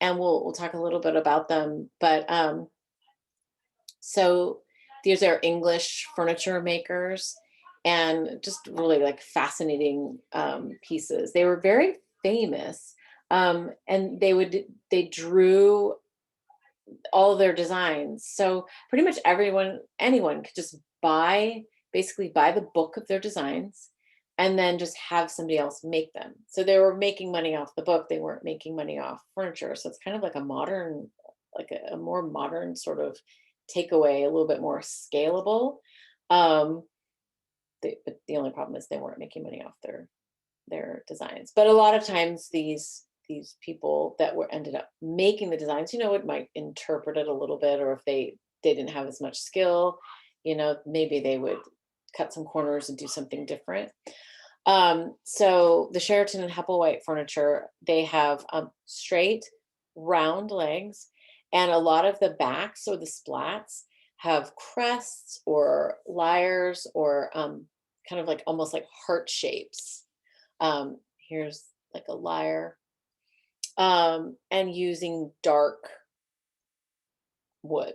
S1: we'll talk a little bit about them. But so these are English furniture makers, and just really like fascinating pieces. They were very famous, and they drew all of their designs. So pretty much anyone could just basically buy the book of their designs and then just have somebody else make them. So they were making money off the book. They weren't making money off furniture. So it's kind of like a more modern sort of takeaway, a little bit more scalable. But the only problem is they weren't making money off their designs. But a lot of times these people that ended up making the designs, it might interpret it a little bit, or if they didn't have as much skill, maybe they would cut some corners and do something different. So the Sheraton and Hepplewhite furniture, they have straight, round legs, and a lot of the backs or the splats have crests or lyres or kind of like almost like heart shapes. Here's like a lyre. And using dark wood.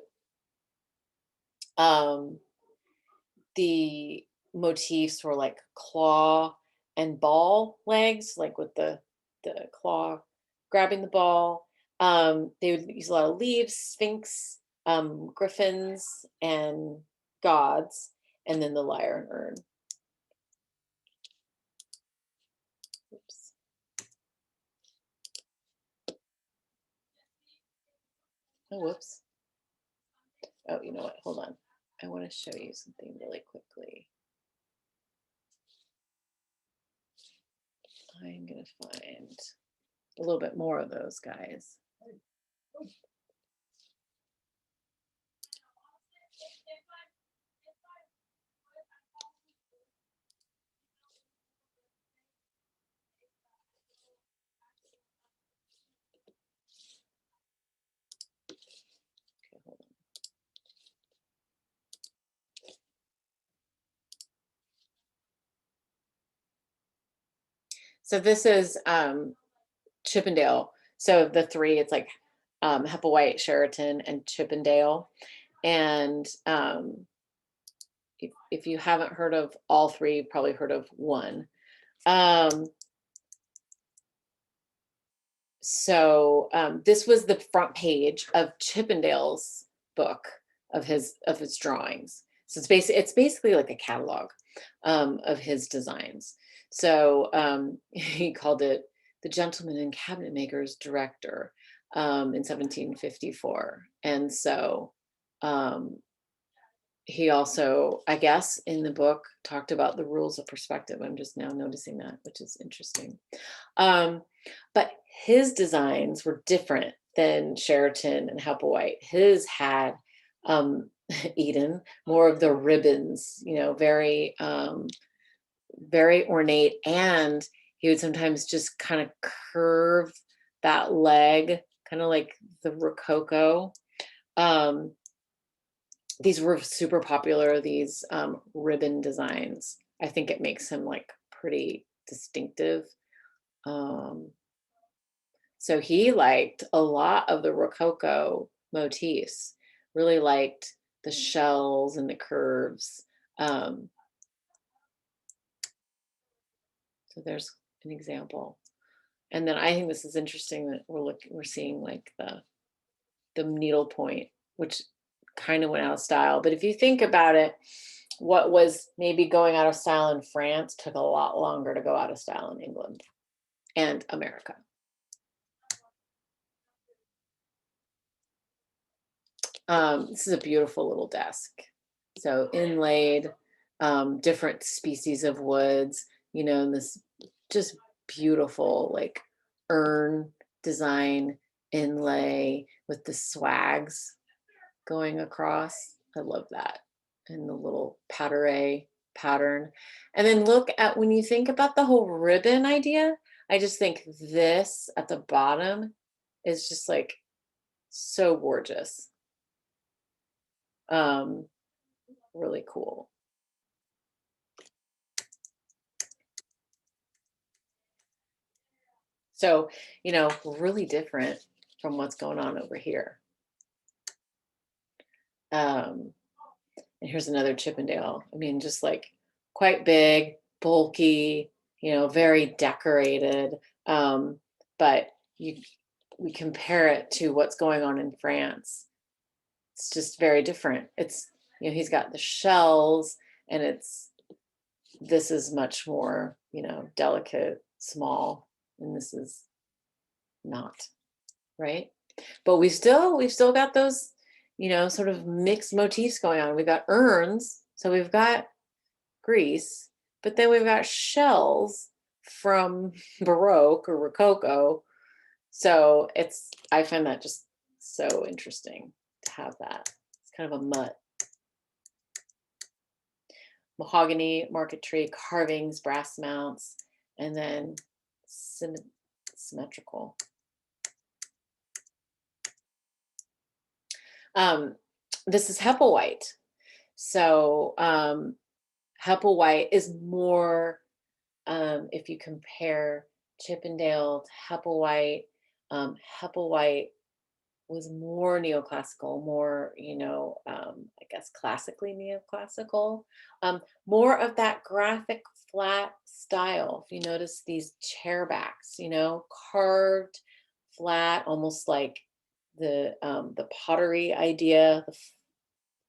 S1: The motifs were like claw and ball legs, like with the claw grabbing the ball. They would use a lot of leaves, sphinx, griffins, and gods, and then the lyre and urn. Oops. Oh, whoops. Oh, you know what? Hold on. I want to show you something really quickly. I'm going to find a little bit more of those guys. Okay, hold on. So this is Chippendale. So the three, it's like Hepplewhite, Sheraton, and Chippendale. And if you haven't heard of all three, you've probably heard of one. This was the front page of Chippendale's book of his drawings. So it's basically like a catalog of his designs. So he called it The Gentleman and Cabinet Maker's Director in 1754. And so he also, I guess, in the book talked about the rules of perspective. I'm just now noticing that, which is interesting. But his designs were different than Sheraton and Hepplewhite. His had Eden, more of the ribbons, very, very ornate. And he would sometimes just kind of curve that leg, kind of like the Rococo. These were super popular, these ribbon designs. I think it makes him like pretty distinctive. So he liked a lot of the Rococo motifs, really liked the shells and the curves. So there's an example. And then I think this is interesting that we're seeing like the needle point, which kind of went out of style. But if you think about it, what was maybe going out of style in France took a lot longer to go out of style in England and America. This is a beautiful little desk. So inlaid, different species of woods, this just beautiful like urn design inlay with the swags going across. I love that. And the little pateray pattern. And then look at, when you think about the whole ribbon idea, I just think this at the bottom is just like so gorgeous. Really cool. So, really different from what's going on over here. And here's another Chippendale. I mean, just like quite big, bulky, very decorated. But we compare it to what's going on in France. It's just very different. It's, he's got the shells, and this is much more, delicate, small, and this is not, right? But we've still got those, sort of mixed motifs going on. We've got urns, so we've got Greece, but then we've got shells from Baroque or Rococo. So I find that just so interesting to have that. It's kind of a mutt. Mahogany, marquetry, carvings, brass mounts, and then symmetrical. This is Hepplewhite. So Hepplewhite is more, if you compare Chippendale to Hepplewhite, Hepplewhite was more neoclassical, more, I guess classically neoclassical, more of that graphic flat style. If you notice these chair backs, carved flat, almost like the pottery idea, the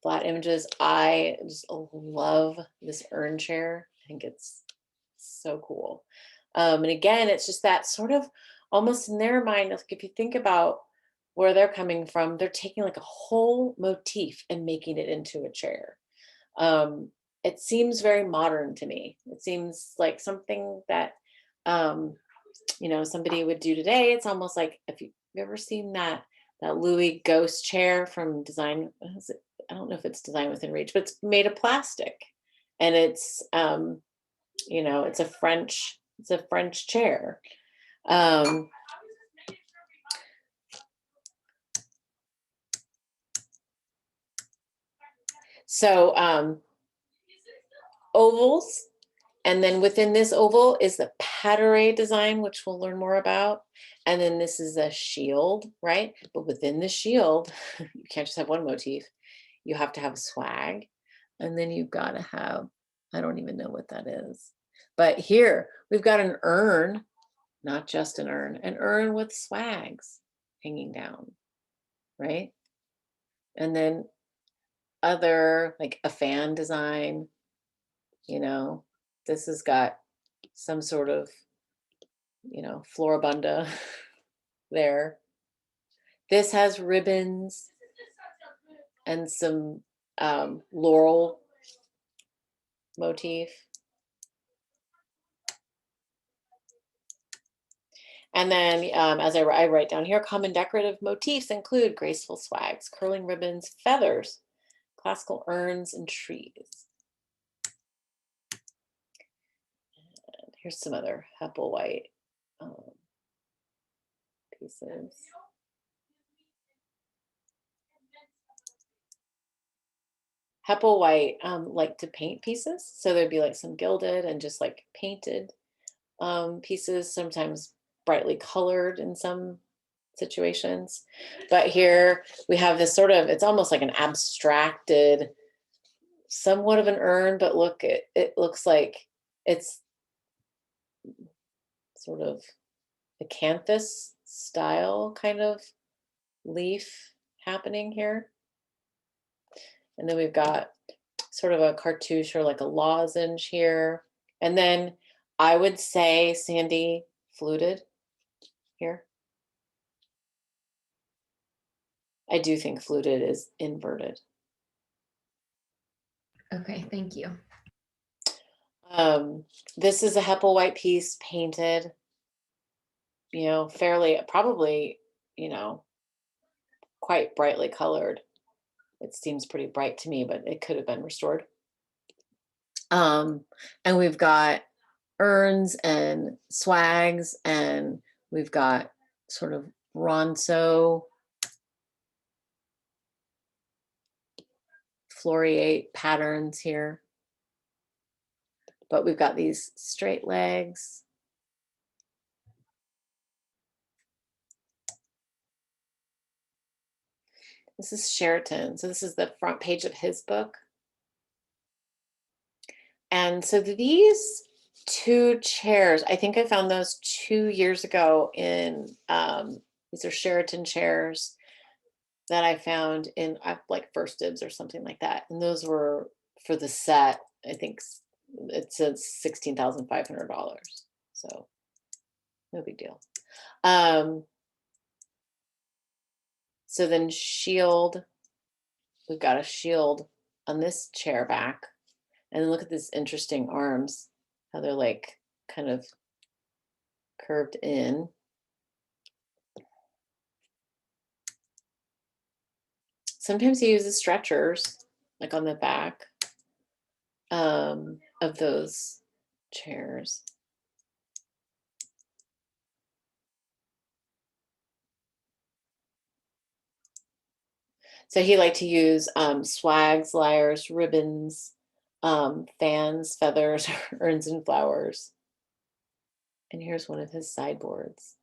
S1: flat images. I just love this urn chair. I think it's so cool. And again, it's just that sort of almost in their mind, like if you think about where they're coming from, they're taking like a whole motif and making it into a chair. It seems very modern to me. It seems like something that, somebody would do today. It's almost like, if you've ever seen that Louis ghost chair from Design, I don't know if it's Design Within Reach, but it's made of plastic, and it's it's a French chair. So ovals, and then within this oval is the Pateray design, which we'll learn more about. And then this is a shield, right? But within the shield, you can't just have one motif. You have to have swag. And then you've got to have, I don't even know what that is. But here we've got an urn, not just an urn with swags hanging down, right? And then other, like a fan design, this has got some sort of, floribunda there. This has ribbons and some laurel motif. And then as I write down here, common decorative motifs include graceful swags, curling ribbons, feathers, classical urns, and trees. And here's some other Hepplewhite pieces. Hepplewhite like to paint pieces, so there'd be like some gilded and just like painted pieces, sometimes brightly colored in some situations. But here we have this sort of, it's almost like an abstracted, somewhat of an urn, but look, it looks like it's sort of a canthus style kind of leaf happening here. And then we've got sort of a cartouche or like a lozenge here. And then I would say, Sandy, fluted here. I do think fluted is inverted.
S4: Okay, thank you.
S1: This is a Hepplewhite piece painted, fairly, probably, quite brightly colored. It seems pretty bright to me, but it could have been restored. And we've got urns and swags, and we've got sort of Ronceau Floriate patterns here. But we've got these straight legs. This is Sheraton. So this is the front page of his book. And so these two chairs, I think I found those 2 years ago in, these are Sheraton chairs that I found in like First Dibs or something like that. And those were for the set, I think it says $16,500. So no big deal. So then shield, we've got a shield on this chair back. And look at this interesting arms, how they're like kind of curved in. Sometimes he uses stretchers, like on the back of those chairs. So he liked to use swags, lyres, ribbons, fans, feathers, urns, and flowers. And here's one of his sideboards.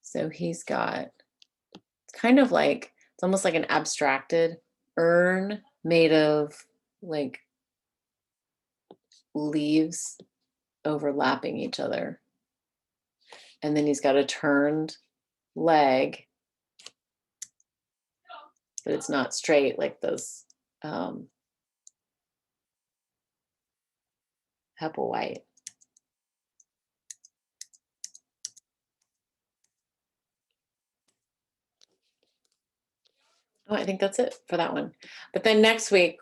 S1: So he's got, it's kind of like, it's almost like an abstracted urn made of like leaves overlapping each other. And then he's got a turned leg, but it's not straight like those Hepplewhite. Oh, I think that's it for that one. But then next week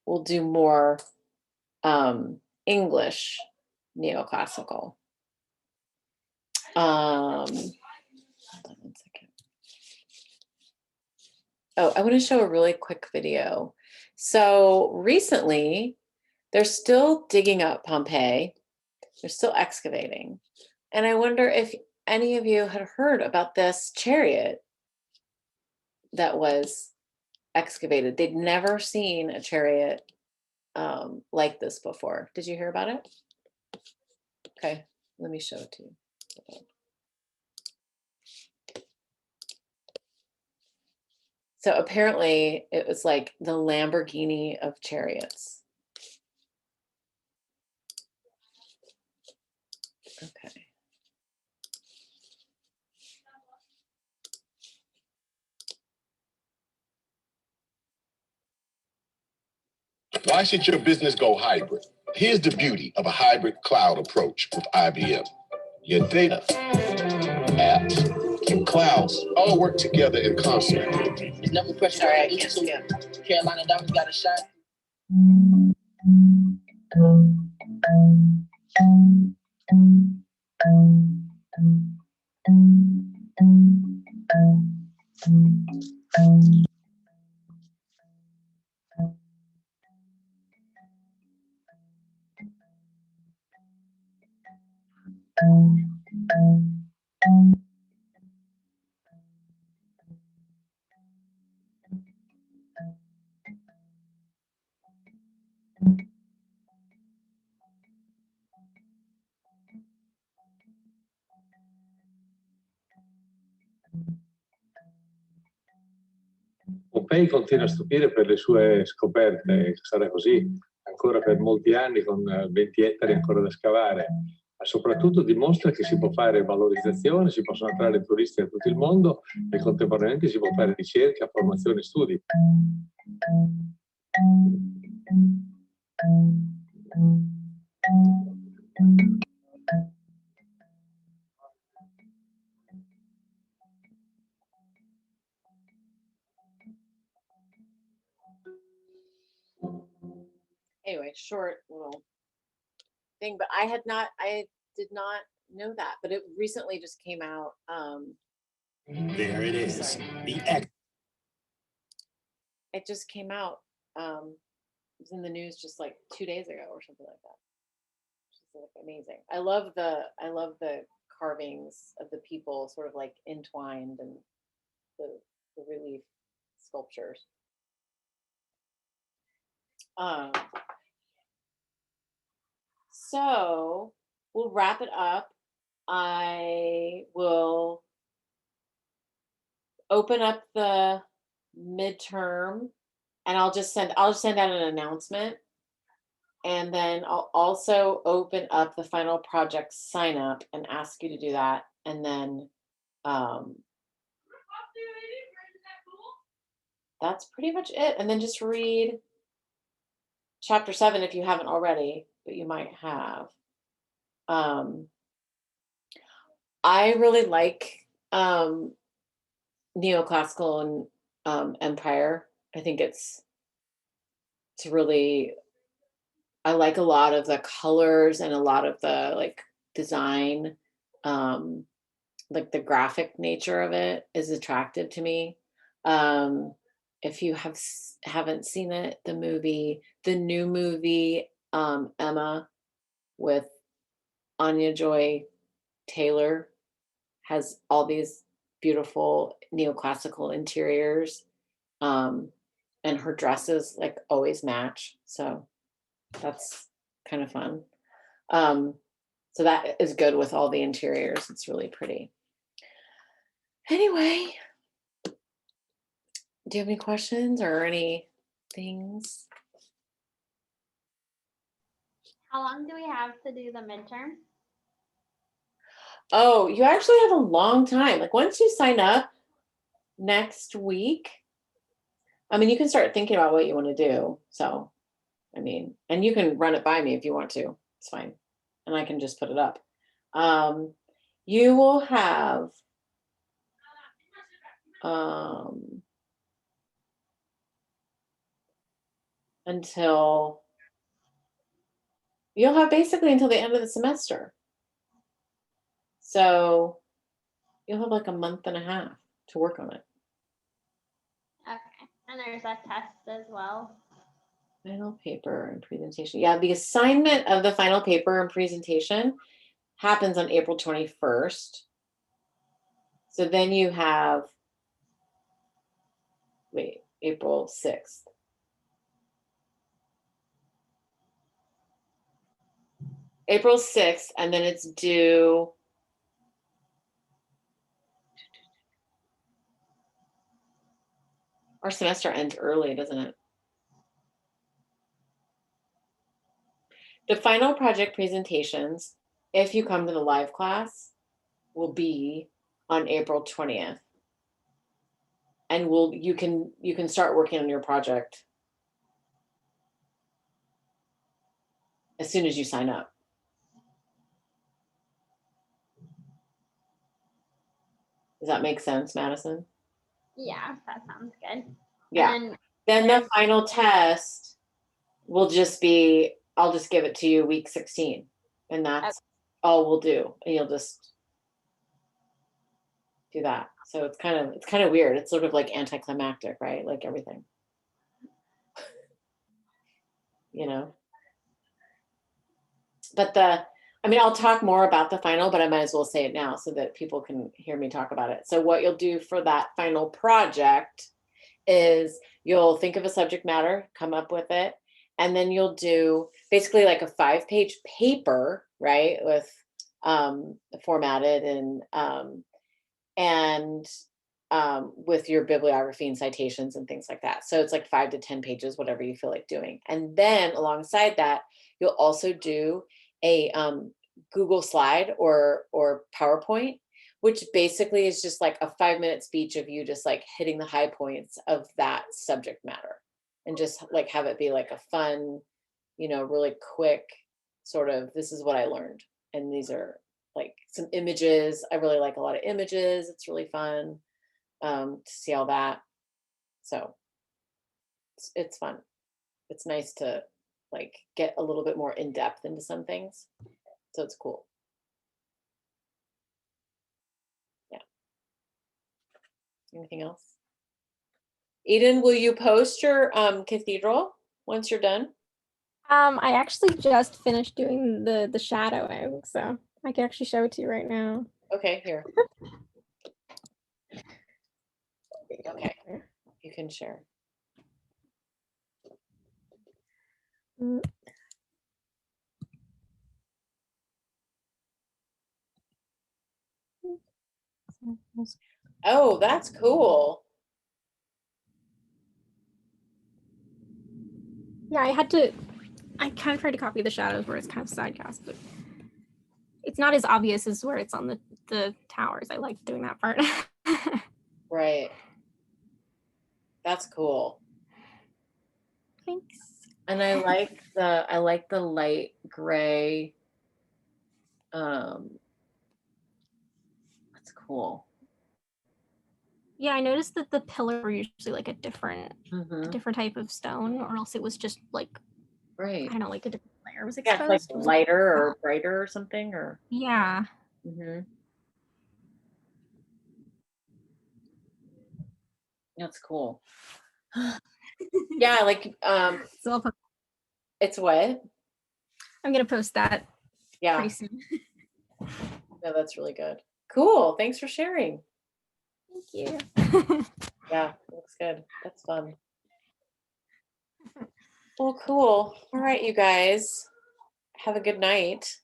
S1: we'll do more English neoclassical. Hold on one second. Oh, I want to show a really quick video. So recently, they're still digging up Pompeii. They're still excavating. And I wonder if any of you had heard about this chariot that was excavated. They'd never seen a chariot like this before. Did you hear about it? Okay, let me show it to you. So apparently it was like the Lamborghini of chariots. Okay.
S6: Why should your business go hybrid? Here's the beauty of a hybrid cloud approach with IBM. Your data, apps, and clouds all work together in concert.
S7: It's never pressure.
S1: Sorry, I can't see it.
S7: Carolina Diamonds got a shot.
S8: Pompei continua a stupire per le sue scoperte, sarà così ancora per molti anni con 20 ettari ancora da scavare, ma soprattutto dimostra che si può fare valorizzazione, si possono attrarre turisti da tutto il mondo e contemporaneamente si può fare ricerca, formazione e studi.
S1: Anyway, short little thing, but I did not know that, but it recently just came out.
S6: There it is.
S1: Sorry. It just came out. It was in the news just like 2 days ago or something like that. Just like amazing. I love the carvings of the people sort of like entwined and the relief sculptures. So we'll wrap it up. I will open up the midterm and I'll send out an announcement. And then I'll also open up the final project sign up and ask you to do that. And then that's pretty much it. And then just read chapter 7 if you haven't already, but you might have. I really like neoclassical and empire. I think it's really, I like a lot of the colors and a lot of the like design, like the graphic nature of it is attractive to me. If you haven't seen it, the new movie, Emma with Anya Joy Taylor has all these beautiful neoclassical interiors. And her dresses like always match. So that's kind of fun. So that is good with all the interiors. It's really pretty. Anyway, do you have any questions or any things?
S9: How long do we have to do the midterm?
S1: Oh, you actually have a long time. Like once you sign up next week, I mean, you can start thinking about what you want to do. So, I mean, and you can run it by me if you want to. It's fine. And I can just put it up. You will have until you'll have basically until the end of the semester. So you'll have like a month and a half to work on it.
S9: Okay. And there's a test as well.
S1: Final paper and presentation. Yeah, the assignment of the final paper and presentation happens on April 21st. So then you have, wait, April 6th. April 6th, and then it's due. Our semester ends early, doesn't it? The final project presentations, if you come to the live class, will be on April 20th. And you can start working on your project as soon as you sign up. Does that make sense, Madison?
S9: Yeah, that sounds good.
S1: Yeah.
S9: And
S1: Then the final test will just be, I'll just give it to you week 16. And that's all we'll do. And you'll just do that. So it's kind of weird. It's sort of like anticlimactic, right? Like everything. You know? But I'll talk more about the final, but I might as well say it now so that people can hear me talk about it. So what you'll do for that final project is you'll think of a subject matter, come up with it, and then you'll do basically like a 5-page paper, right? With formatted and with your bibliography and citations and things like that. So it's like 5 to 10 pages, whatever you feel like doing. And then alongside that, you'll also do a Google slide or PowerPoint, which basically is just like a 5-minute speech of you just like hitting the high points of that subject matter, and just like have it be like a fun, really quick sort of, this is what I learned. And these are like some images. I really like a lot of images. It's really fun to see all that. So it's fun. It's nice to like get a little bit more in depth into some things. So it's cool. Yeah. Anything else? Eden, will you post your cathedral once you're done?
S3: I actually just finished doing the shadowing, so I can actually show it to you right now.
S1: Okay, here. Okay, you can share.
S3: Mm.
S1: Oh, that's cool.
S3: Yeah, I kind of tried to copy the shadows where it's kind of side cast, but it's not as obvious as where it's on the towers. I like doing that part.
S1: Right. That's cool.
S3: Thanks.
S1: And I like the light gray. That's cool.
S3: Yeah, I noticed that the pillars were usually like a different
S1: Mm-hmm.
S3: type of stone, or else it was just like,
S1: Right.
S3: I don't know, like a different layer was
S1: Yeah,
S3: exposed.
S1: it's like lighter or brighter or something, or
S3: Yeah.
S1: mm-hmm. That's cool. Yeah, like
S3: So
S1: it's what?
S3: I'm gonna post that
S1: Yeah.
S3: pretty soon.
S1: No, that's really good. Cool. Thanks for sharing.
S3: Thank you.
S1: Yeah, looks good. That's fun. Well, cool. All right, you guys. Have a good night.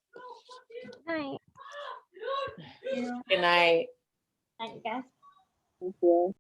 S3: Night.
S1: Good night.
S9: I guess.
S7: Thank you.